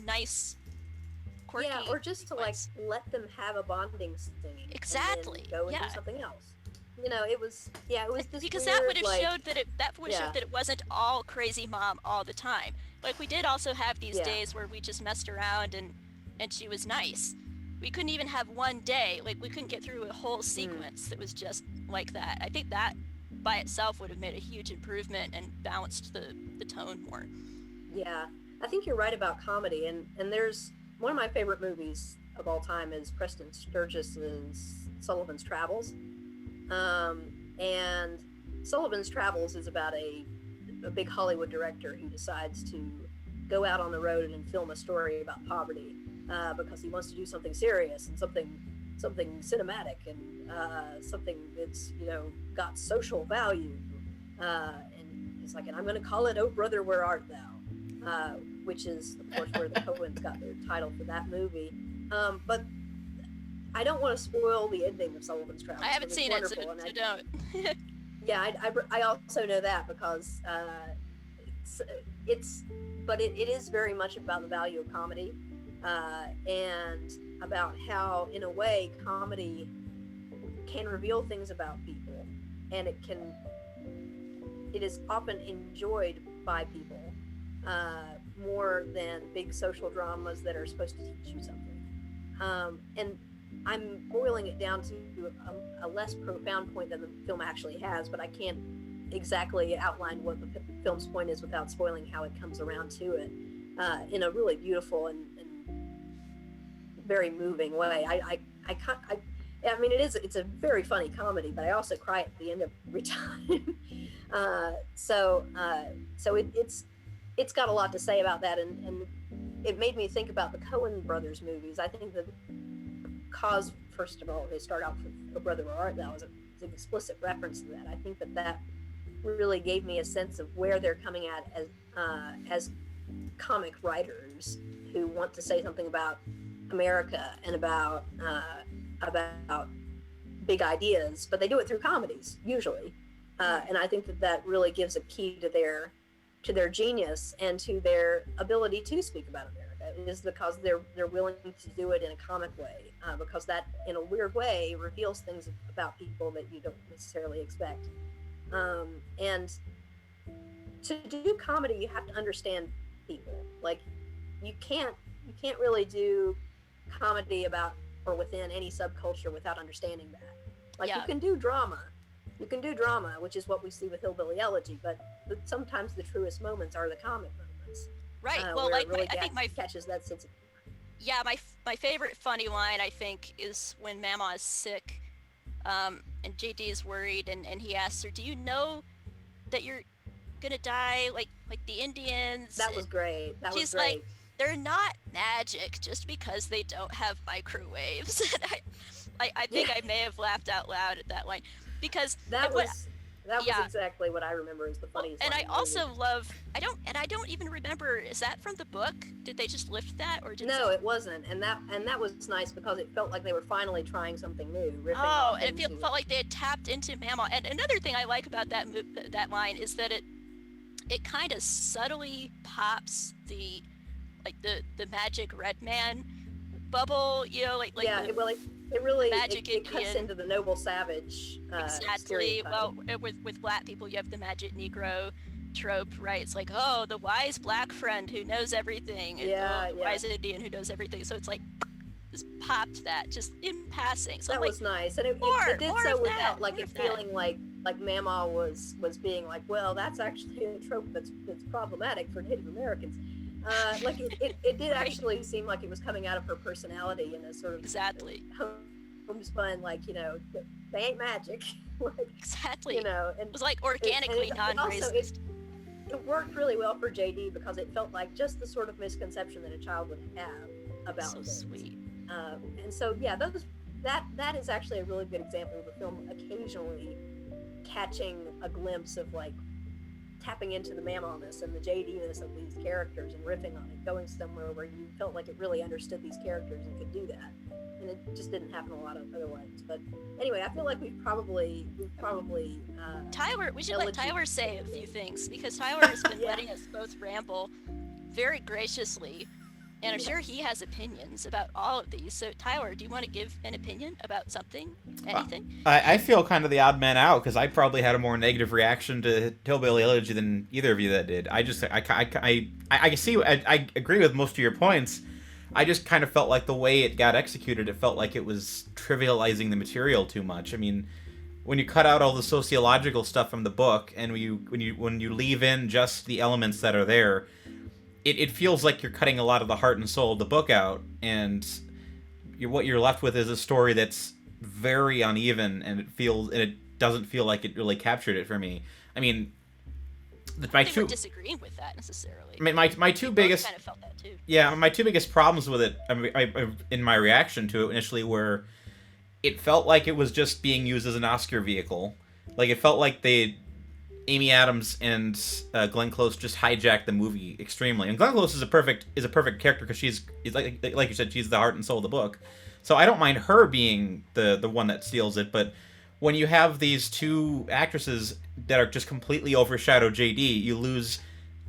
nice, quirky. Yeah, or just to like let them have a bonding scene. Exactly. And then go and do something else. You know, it was this because weird, that would have like, showed that it wasn't all crazy mom all the time. Like, we did also have these days where we just messed around and she was nice. We couldn't even have one day, like, we couldn't get through a whole sequence that was just like that. I think that by itself would have made a huge improvement and balanced the tone more. Yeah, I think you're right about comedy, and there's one of my favorite movies of all time is Preston Sturges's Sullivan's Travels. And Sullivan's Travels is about a big Hollywood director who decides to go out on the road and film a story about poverty, because he wants to do something serious and something cinematic, and something that's, you know, got social value. And he's like, and I'm going to call it "Oh Brother, Where Art Thou," which is, of course, where the Coens got their title for that movie. But I don't want to spoil the ending of Sullivan's Travels. I haven't seen it, so don't. Yeah, I also know that, because it is very much about the value of comedy, and about how, in a way, comedy can reveal things about people, and it is often enjoyed by people more than big social dramas that are supposed to teach you something. And I'm boiling it down to a less profound point than the film actually has, but I can't exactly outline what the film's point is without spoiling how it comes around to it in a really beautiful and very moving way. I mean, it's a very funny comedy, but I also cry at the end of every time. So it's got a lot to say about that, and it made me think about the Coen brothers movies. I think that because, first of all, they start out with "Oh Brother, Where Art Thou" as an explicit reference to that. I think that really gave me a sense of where they're coming at as comic writers who want to say something about America and about big ideas, but they do it through comedies usually, and I think that really gives a key to their genius and to their ability to speak about America. It is because they're willing to do it in a comic way, because that, in a weird way, reveals things about people that you don't necessarily expect. And to do comedy, you have to understand people. Like, you can't really do comedy about or within any subculture without understanding that. Like, you can do drama, which is what we see with Hillbilly Elegy, but sometimes the truest moments are the comic moments. Right. Well, like, really I think catches that sense of humor. Yeah, my favorite funny line, I think, is when Mama is sick, and JD is worried, and he asks her, "Do you know that you're gonna die like the Indians?" That was great. She's like, "They're not magic just because they don't have microwaves." And I think I may have laughed out loud at that line, because that was exactly what I remember as the funniest. And I also love, I don't even remember, is that from the book? Did they just lift that, or no? It wasn't, and that was nice because it felt like they were finally trying something new. And it felt like they had tapped into Mama. And another thing I like about that line is that it kind of subtly pops the magic red man bubble, it really magic it cuts into the noble savage. Exactly. Well, with black people, you have the magic Negro trope, right? It's like, oh, the wise black friend who knows everything, and the wise Indian who knows everything. So it's like, just popped that just in passing. So that was nice, and it did so without it feeling like Mama was being like, well, that's actually a trope that's problematic for Native Americans. It did actually seem like it was coming out of her personality in a sort of exactly homespun, they ain't magic. Exactly. And it was like organically non-racist. It worked really well for JD because it felt like just the sort of misconception that a child would have about so things. Sweet. And so that is actually a really good example of the film occasionally catching a glimpse of tapping into the Mamma-ness and the JD-ness of these characters and riffing on it, going somewhere where you felt like it really understood these characters and could do that. And it just didn't happen a lot of other ways. But anyway, I feel like we've probably Tyler, we should let Tyler say a few things, because Tyler has been letting us both ramble very graciously, and I'm sure he has opinions about all of these. So Tyler, do you want to give an opinion about something? Anything? I feel kind of the odd man out, because I probably had a more negative reaction to Hillbilly Elegy than either of you that did. I agree with most of your points. I just kind of felt like the way it got executed, it felt like it was trivializing the material too much. I mean, when you cut out all the sociological stuff from the book, and when you leave in just the elements that are there, it feels like you're cutting a lot of the heart and soul of the book out, and what you're left with is a story that's very uneven, and it doesn't feel like it really captured it for me. I mean, I think we're disagreeing with that necessarily. I mean, my two biggest kind of felt that too. Yeah, my two biggest problems with it, in my reaction to it initially, were it felt like it was just being used as an Oscar vehicle. Like, it felt like Amy Adams and Glenn Close just hijacked the movie extremely. And Glenn Close is a perfect character, because she's like you said, she's the heart and soul of the book. So I don't mind her being the one that steals it, but when you have these two actresses that are just completely overshadow JD, you lose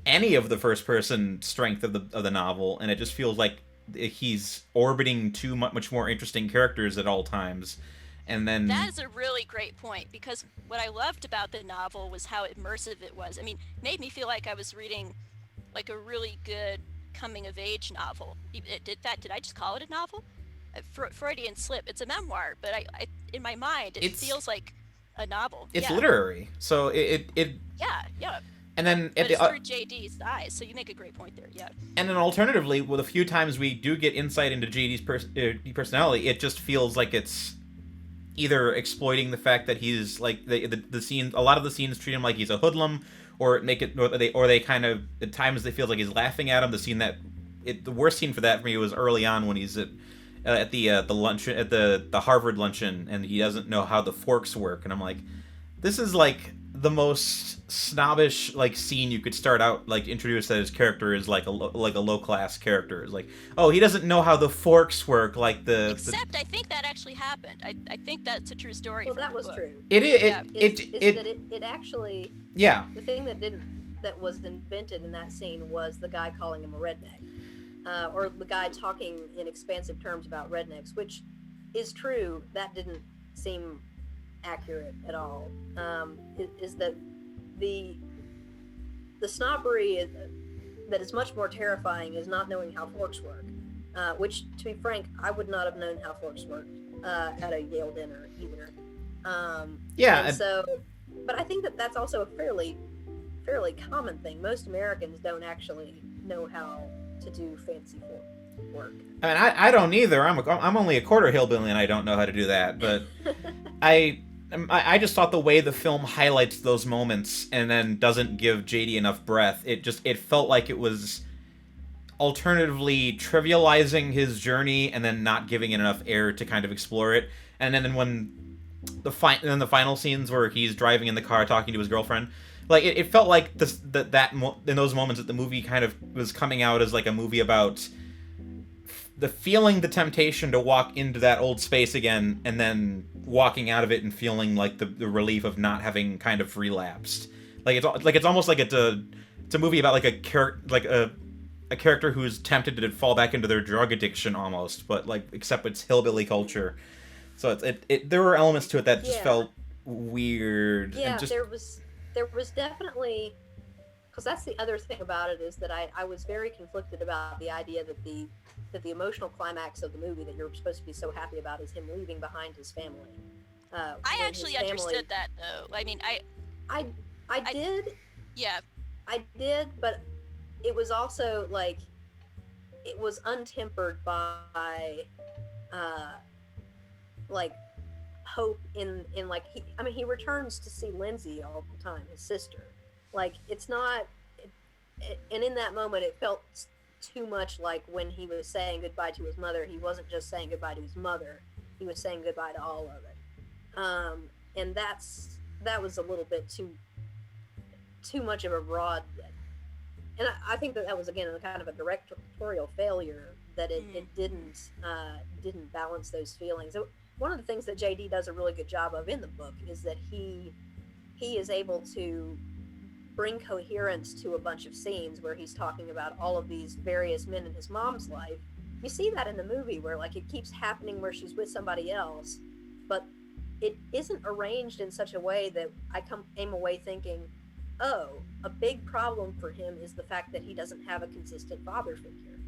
any of the first person strength of the novel, and it just feels like he's orbiting two much more interesting characters at all times. And then that is a really great point, because what I loved about the novel was how immersive it was. I mean, it made me feel like I was reading like a really good coming of age novel. Did I just call it a novel? Freudian slip. It's a memoir, but I in my mind it feels like a novel. It's literary, so it yeah. And then but it's through JD's eyes, so you make a great point there. Yeah. And then alternatively, with a few times we do get insight into JD's personality, it just feels like it's either exploiting the fact that he's like the scene. A lot of the scenes treat him like he's a hoodlum, or they kind of, at times, they feel like he's laughing at him. The worst scene for that for me was early on when he's at the luncheon at the Harvard luncheon, and he doesn't know how the forks work, and I'm like, this is like the most snobbish like scene you could start out, like introduce that his character is like a low class character. Is like, oh, he doesn't know how the forks work, like Except I think that actually happened. I think that's a true story. Well, from that the was book. true. It is Yeah. It actually, yeah. the thing that was invented in that scene was the guy calling him a redneck, or the guy talking in expansive terms about rednecks, which is true. That didn't seem accurate at all. Is that the snobbery that is much more terrifying is not knowing how forks work, which, to be frank, I would not have known how forks worked at a Yale dinner either. So, but I think that that's also a fairly common thing. Most Americans don't actually know how to do fancy work. I mean, I don't either. I'm only a quarter hillbilly, and I don't know how to do that. But I just thought the way the film highlights those moments and then doesn't give JD enough breath, it felt like it was alternatively trivializing his journey and then not giving it enough air to kind of explore it. And then when the final scenes where he's driving in the car talking to his girlfriend, like it felt like in those moments that the movie kind of was coming out as like a movie about feeling the temptation to walk into that old space again, and then walking out of it and feeling like the relief of not having kind of relapsed. It's almost like it's a movie about like a character who's tempted to fall back into their drug addiction almost, but like except it's hillbilly culture. So there were elements to it that just felt weird. Yeah, and just, there was definitely, because that's the other thing about it, is that I was very conflicted about the idea that the emotional climax of the movie that you're supposed to be so happy about is him leaving behind his family. I actually understood that, though. I mean, I did. Yeah. I did, but it was also like it was untempered by like hope in like he returns to see Lindsay all the time, his sister. Like it's not, and in that moment it felt too much like when he was saying goodbye to his mother, he wasn't just saying goodbye to his mother, he was saying goodbye to all of it. And that was a little bit too much of a broad, and I think that was again a kind of a directorial failure, that it didn't balance those feelings. One of the things that JD does a really good job of in the book is that he is able to bring coherence to a bunch of scenes where he's talking about all of these various men in his mom's life. You see that in the movie where like it keeps happening where she's with somebody else, but it isn't arranged in such a way that I came away thinking, oh, a big problem for him is the fact that he doesn't have a consistent father figure.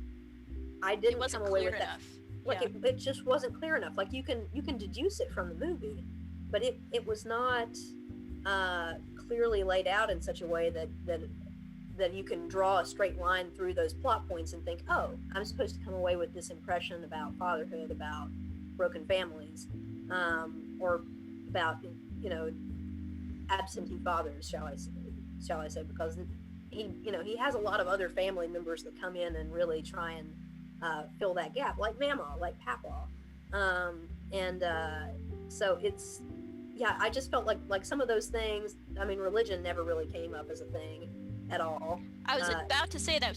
I didn't come away with that. Like it just wasn't clear enough. Like you can deduce it from the movie, but it was not clearly laid out in such a way that you can draw a straight line through those plot points and think, oh, I'm supposed to come away with this impression about fatherhood, about broken families, or about absentee fathers, shall I say, because he has a lot of other family members that come in and really try and fill that gap, like Mama, like Papa, so it's, I just felt like some of those things. I mean, religion never really came up as a thing at all. I was just about to say that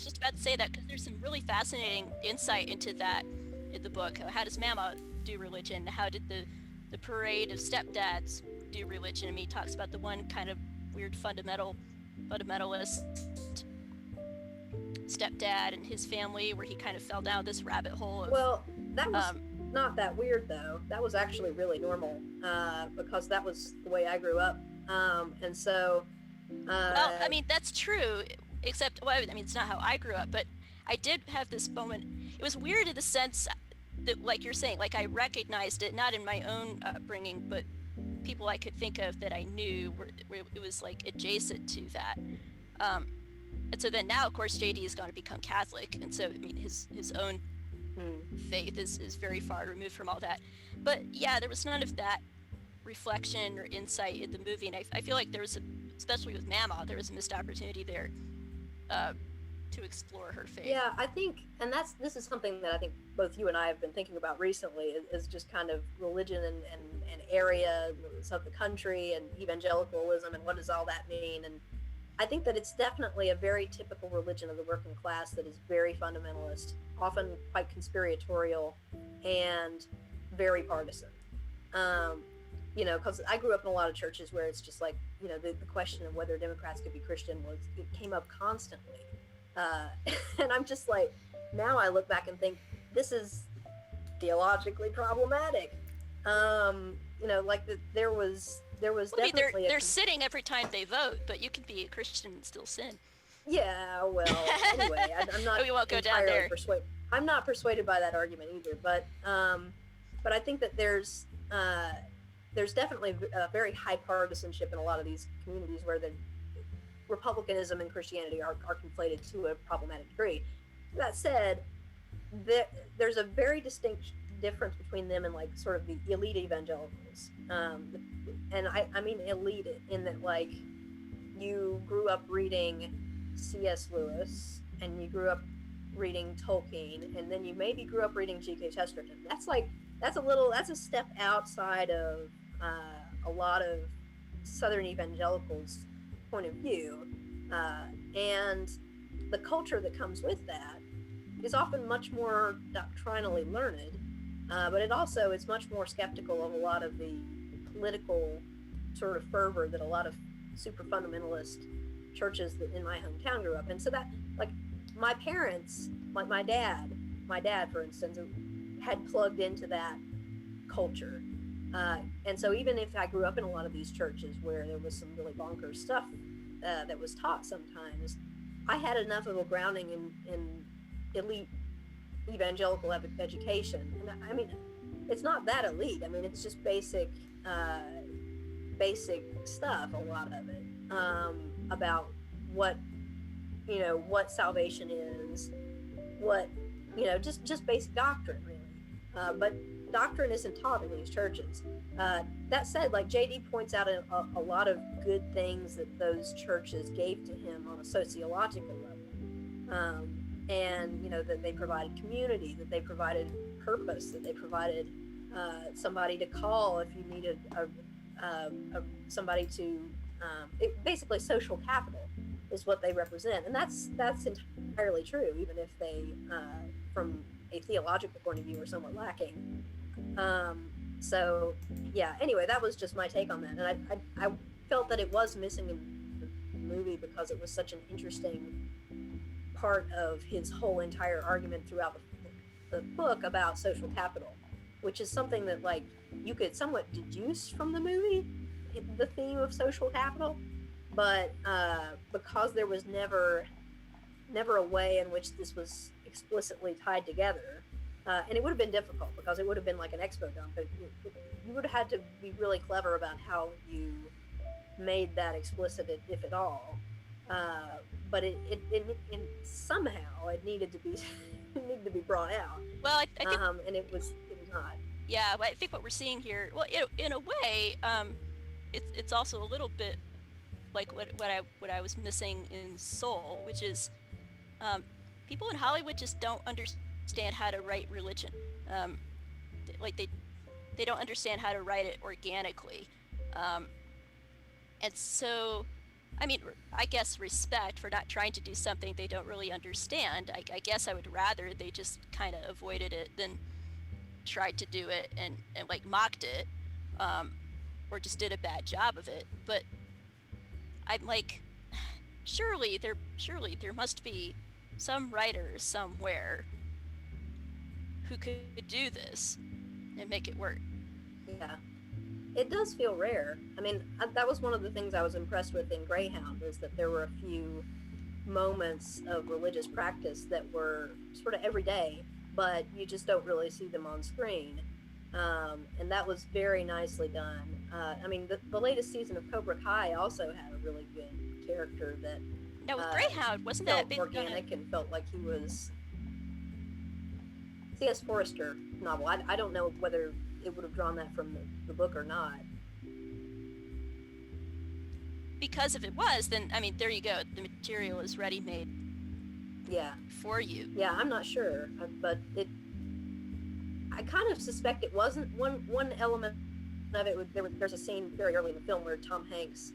because there's some really fascinating insight into that in the book. How does Mama do religion? How did the parade of stepdads do religion? I mean, he talks about the one kind of weird fundamentalist stepdad and his family, where he kind of fell down this rabbit hole of, well, that was not that weird though. That was actually really normal, because that was the way I grew up, and so well, I mean, that's true, except, well, I mean, it's not how I grew up, but I did have this moment. It was weird in the sense that, like you're saying, like I recognized it, not in my own upbringing, but people I could think of that I knew where it was like adjacent to that. And so then now, of course, JD is going to become Catholic, and so I mean, his own faith is very far removed from all that. But yeah, there was none of that reflection or insight in the movie, and I feel like there was especially with Mama, there was a missed opportunity there to to explore her faith. Yeah, I think, and this is something that I think both you and I have been thinking about recently, is just kind of religion and areas of the country and evangelicalism and what does all that mean. And I think that it's definitely a very typical religion of the working class that is very fundamentalist, often quite conspiratorial, and very partisan. Because I grew up in a lot of churches where it's just like, the question of whether Democrats could be Christian it came up constantly. And I'm just like, now I look back and think this is theologically problematic. There was definitely they're sinning every time they vote, but you can be a Christian and still sin. Yeah, well, anyway, I'm not we won't go down there. I'm not persuaded by that argument either, but I think that there's definitely a very high partisanship in a lot of these communities where the Republicanism and Christianity are conflated to a problematic degree. That said, there's a very distinct difference between them and like sort of the elite evangelicals. And I mean elite in that, like, you grew up reading C.S. Lewis and you grew up reading Tolkien, and then you maybe grew up reading G.K. Chesterton. That's a step outside of a lot of Southern evangelicals' point of view, and the culture that comes with that is often much more doctrinally learned, but it also is much more skeptical of a lot of the political sort of fervor that a lot of super fundamentalist churches that in my hometown grew up in. So that, like, my parents, like my dad, for instance, had plugged into that culture. And so even if I grew up in a lot of these churches where there was some really bonkers stuff that was taught sometimes, I had enough of a grounding in elite evangelical education. And I mean, it's not that elite. I mean, it's just basic stuff, a lot of it, about what salvation is, just basic doctrine, really. But doctrine isn't taught in these churches. That said, like, JD points out a lot of good things that those churches gave to him on a sociological level. And, that they provided community, that they provided purpose, that they provided somebody to call if you needed somebody to, basically social capital is what they represent. And that's entirely true, even if they, from a theological point of view, are somewhat lacking. So yeah, anyway, that was just my take on that. And I felt that it was missing in the movie because it was such an interesting part of his whole entire argument throughout the book about social capital, which is something that, like, you could somewhat deduce from the movie, the theme of social capital, but because there was never a way in which this was explicitly tied together, and it would have been difficult because it would have been like an expo dump. You would have had to be really clever about how you made that explicit, if at all. But it somehow it needed to be brought out. Well, I think, and it was not. Yeah, I think what we're seeing here, well, in a way, it's also a little bit like what I was missing in Soul, which is people in Hollywood just don't understand how to write religion. They don't understand how to write it organically, and so, I mean, I guess respect for not trying to do something they don't really understand. I guess I would rather they just kind of avoided it than tried to do it and like mocked it, or just did a bad job of it. But I'm like, surely there must be some writer somewhere who could do this and make it work. Yeah, it does feel rare. I mean, that was one of the things I was impressed with in Greyhound, is that there were a few moments of religious practice that were sort of everyday, but you just don't really see them on screen. And that was very nicely done. I mean, the latest season of Cobra Kai also had a really good character that now with Greyhound, wasn't felt that organic and felt like he was C.S. Forrester novel. I don't know whether it would have drawn that from the book or not. Because if it was, then, I mean, there you go. The material is ready-made Yeah. for you? Yeah, I'm not sure, but I kind of suspect it wasn't. One element of it, there's a scene very early in the film where Tom Hanks,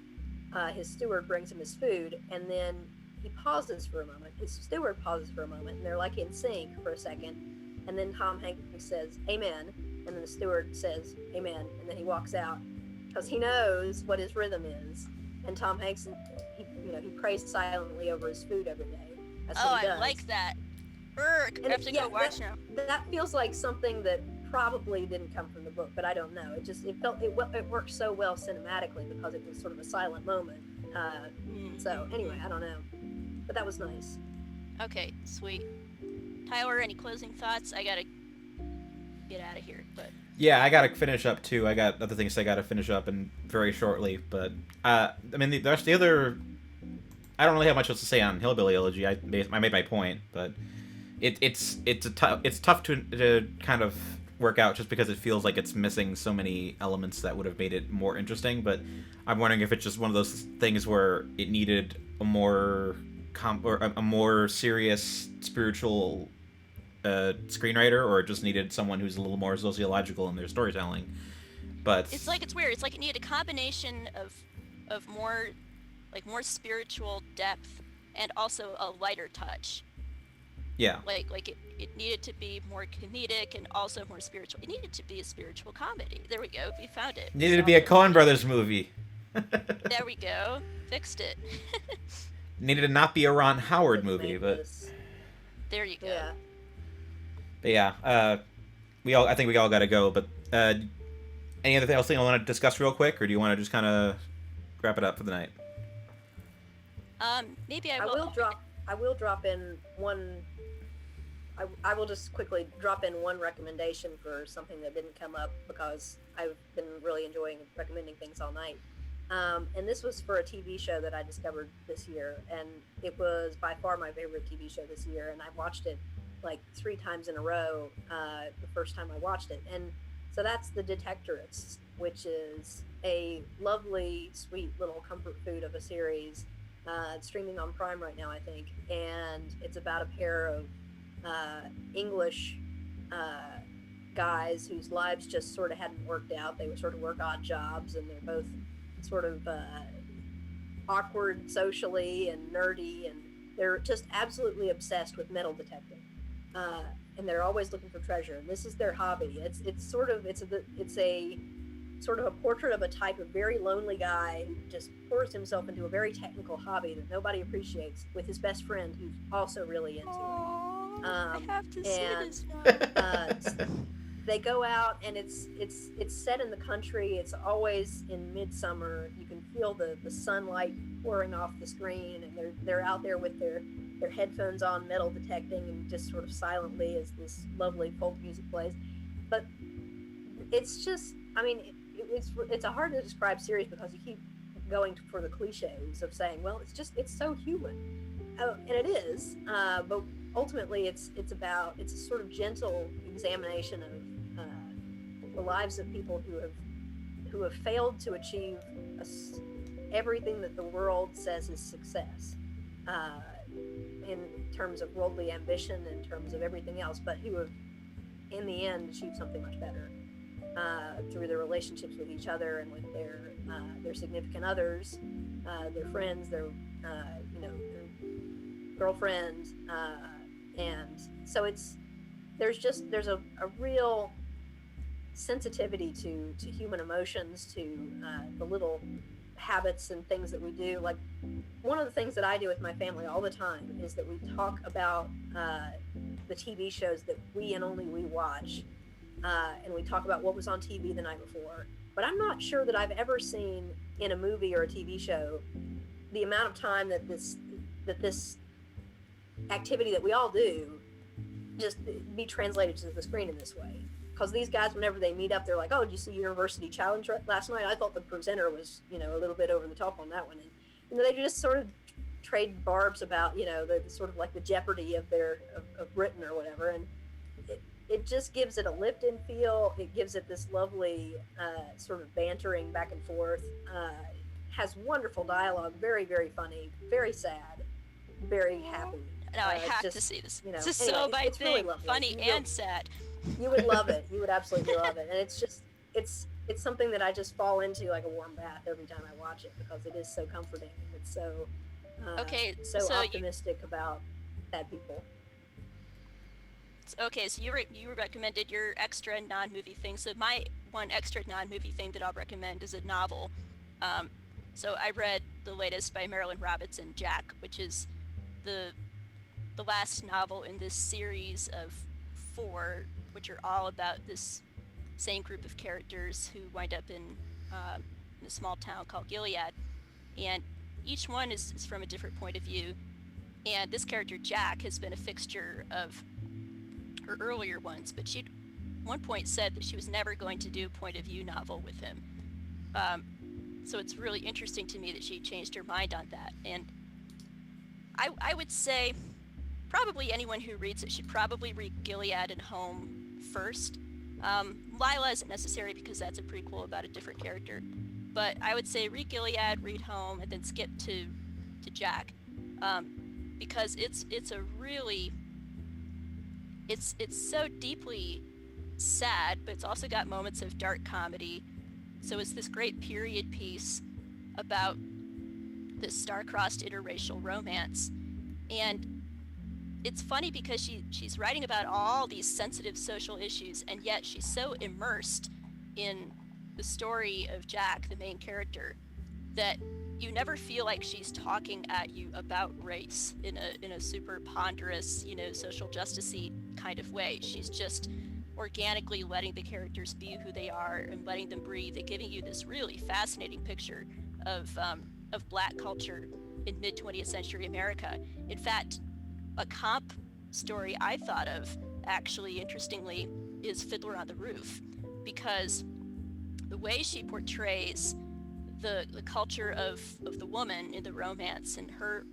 his steward brings him his food, and then he pauses for a moment. His steward pauses for a moment, and they're like in sync for a second, and then Tom Hanks says, "Amen," and then the steward says, "Amen," and then he walks out because he knows what his rhythm is. And Tom Hanks, he prays silently over his food every day. That's what he does. I like that. I have to go watch now. That feels like something that probably didn't come from the book, but I don't know. It worked so well cinematically because it was sort of a silent moment. So anyway, I don't know, but that was nice. Okay, sweet. Tyler, any closing thoughts? I gotta get out of here, but yeah, I gotta finish up too. I got other things I gotta finish up and very shortly. But I mean, the other. I don't really have much else to say on Hillbilly Elegy. I made my point, but it's tough to kind of work out just because it feels like it's missing so many elements that would have made it more interesting. But I'm wondering if it's just one of those things where it needed a more a more serious spiritual screenwriter, or it just needed someone who's a little more sociological in their storytelling. But it's weird. It's like it needed a combination of more spiritual depth and also a lighter touch. Yeah. Like it needed to be more comedic and also more spiritual. It needed to be a spiritual comedy. There we go. We found it. It needed to be a Coen Brothers movie. There we go. Fixed it. Needed to not be a Ron Howard movie, but there you go. Yeah. But yeah, I think we all got to go. But any other else I want to discuss real quick, or do you want to just kind of wrap it up for the night? Maybe I will. I will drop in one. I will just quickly drop in one recommendation for something that didn't come up because I've been really enjoying recommending things all night. And this was for a TV show that I discovered this year, and it was by far my favorite TV show this year, and I watched it like 3 times in a row the first time I watched it. And so that's The Detectorists, which is a lovely, sweet little comfort food of a series. It's streaming on Prime right now, I think, and it's about a pair of English guys whose lives just sort of hadn't worked out. They would sort of work odd jobs, and they're both sort of awkward socially and nerdy, and they're just absolutely obsessed with metal detecting. And they're always looking for treasure, and this is their hobby. It's a sort of a portrait of a type of very lonely guy who just pours himself into a very technical hobby that nobody appreciates with his best friend who's also really into it. I have to see this now. They go out, and it's set in the country. It's always in midsummer. You can feel the sunlight pouring off the screen, and they're out there with their headphones on, metal detecting, and just sort of silently as this lovely folk music plays. But it's just, I mean, it's a hard to describe series because you keep going for the cliches of saying, well, it's so human, and it is. But ultimately, it's a sort of gentle examination of the lives of people who have failed to achieve everything that the world says is success, in terms of worldly ambition, in terms of everything else, but who have, in the end, achieved something much better through their relationships with each other and with their significant others, their friends, their girlfriends, and so there's a real sensitivity to human emotions, to the little habits and things that we do. Like, one of the things that I do with my family all the time is that we talk about the TV shows that we and only we watch, and we talk about what was on TV the night before. But I'm not sure that I've ever seen in a movie or a TV show the amount of time that this activity that we all do just be translated to the screen in this way. Because these guys, whenever they meet up, they're like, "Oh, did you see University Challenge last night? I thought the presenter was, a little bit over the top on that one." And they just sort of trade barbs about, the sort of like the Jeopardy of Britain or whatever. And it just gives it a lived-in feel. It gives it this lovely sort of bantering back and forth. Has wonderful dialogue, very, very funny, very sad, very happy. No, I have just, to see this. You know, This is anyway, so my it's really thing. lovely. Funny and sad. You would love it. You would absolutely love it. And it's just, it's something that I just fall into like a warm bath every time I watch it, because it is so comforting. It's so, so optimistic about bad people. Okay, so you recommended your extra non-movie thing. So my one extra non-movie thing that I'll recommend is a novel. So I read the latest by Marilyn Robinson, Jack, which is the last novel in this series of 4, which are all about this same group of characters who wind up in a small town called Gilead, and each one is from a different point of view. And this character Jack has been a fixture of her earlier ones, but she at one point said that she was never going to do a point of view novel with him. So it's really interesting to me that she changed her mind on that. And I would say probably anyone who reads it should probably read Gilead and Home first. Lila isn't necessary because that's a prequel about a different character. But I would say read Gilead, read Home, and then skip to Jack. Because it's a really... It's so deeply sad, but it's also got moments of dark comedy. So it's this great period piece about this star-crossed interracial romance. And it's funny because she's writing about all these sensitive social issues, and yet she's so immersed in the story of Jack, the main character, that you never feel like she's talking at you about race in a super ponderous, social justice-y kind of way. She's just organically letting the characters be who they are and letting them breathe and giving you this really fascinating picture of Black culture in mid-20th century America. In fact, a comp story I thought of, actually, interestingly, is Fiddler on the Roof, because the way she portrays the culture of the woman in the romance and her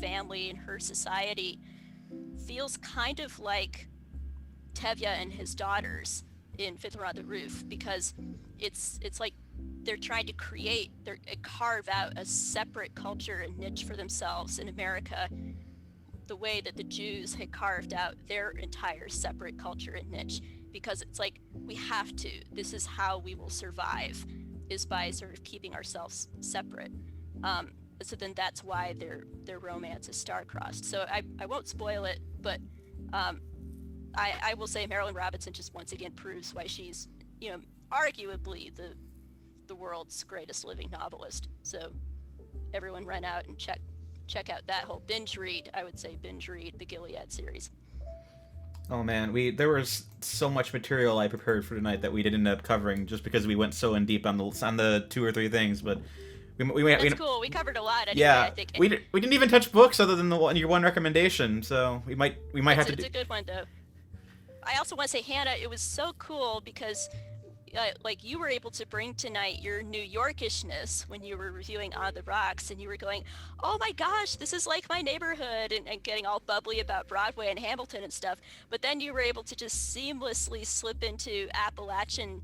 family and her society feels kind of like Tevye and his daughters in Fiddler on the Roof, because it's like they're trying to carve out a separate culture and niche for themselves in America, the way that the Jews had carved out their entire separate culture and niche, because it's like, we have to, this is how we will survive, is by sort of keeping ourselves separate. So then that's why their romance is star-crossed. So I won't spoil it, but I will say Marilyn Robinson just once again proves why she's, arguably the world's greatest living novelist. So everyone run out and check out that whole binge read the Gilead series. Oh man, there was so much material I prepared for tonight that we didn't end up covering just because we went so in deep on the 2 or 3 things. But that's cool. We covered a lot anyway. Yeah, I think we didn't even touch books other than your one recommendation. So we might have to. It's a good one though. I also want to say, Hannah, it was so cool because you were able to bring tonight your New Yorkishness when you were reviewing On the Rocks, and you were going, oh my gosh, this is like my neighborhood, and getting all bubbly about Broadway and Hamilton and stuff. But then you were able to just seamlessly slip into Appalachian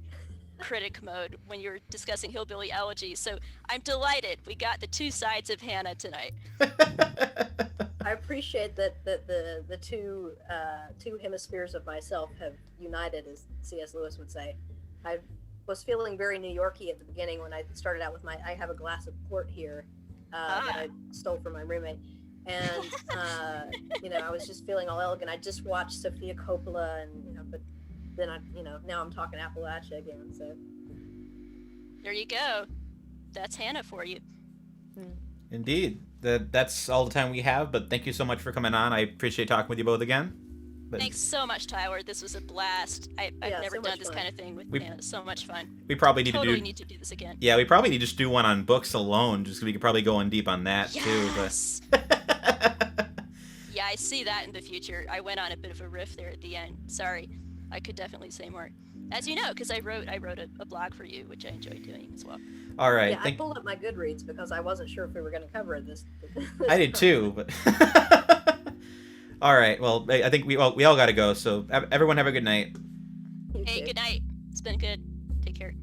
critic mode when you were discussing Hillbilly Elegy. So I'm delighted we got the 2 sides of Hannah tonight. I appreciate that the two hemispheres of myself have united, as C.S. Lewis would say. I was feeling very New Yorky at the beginning when I started out with I have a glass of port here that I stole from my roommate, and I was just feeling all elegant. I just watched Sofia Coppola, and but then now I'm talking Appalachia again. So there you go. That's Hannah for you. Indeed. That's all the time we have, but thank you so much for coming on. I appreciate talking with you both again. Thanks so much, Tyler. This was a blast. I've never done this kind of thing with Hannah. So much fun. We probably need to do this again. Yeah, we probably need to just do one on books alone, just 'cause we could probably go in deep on that too. But yeah, I see that in the future. I went on a bit of a riff there at the end. Sorry, I could definitely say more. As you know, because I wrote a blog for you, which I enjoyed doing as well. All right. Yeah, I pulled up my Goodreads because I wasn't sure if we were going to cover this. I did too, but. All right. Well, I think we all got to go. So everyone have a good night. Hey, good night. It's been good. Take care.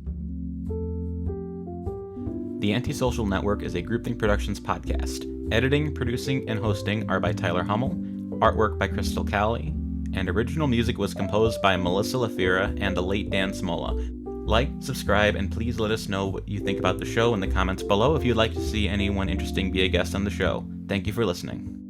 The AntiSocial Network is a Groupthink Productions podcast. Editing, producing, and hosting are by Tyler Hummel. artwork by Crystal Cali, and original music was composed by Melissa Lafira and the late Dan Smolla. Like, subscribe, and please let us know what you think about the show in the comments below if you'd like to see anyone interesting be a guest on the show. Thank you for listening.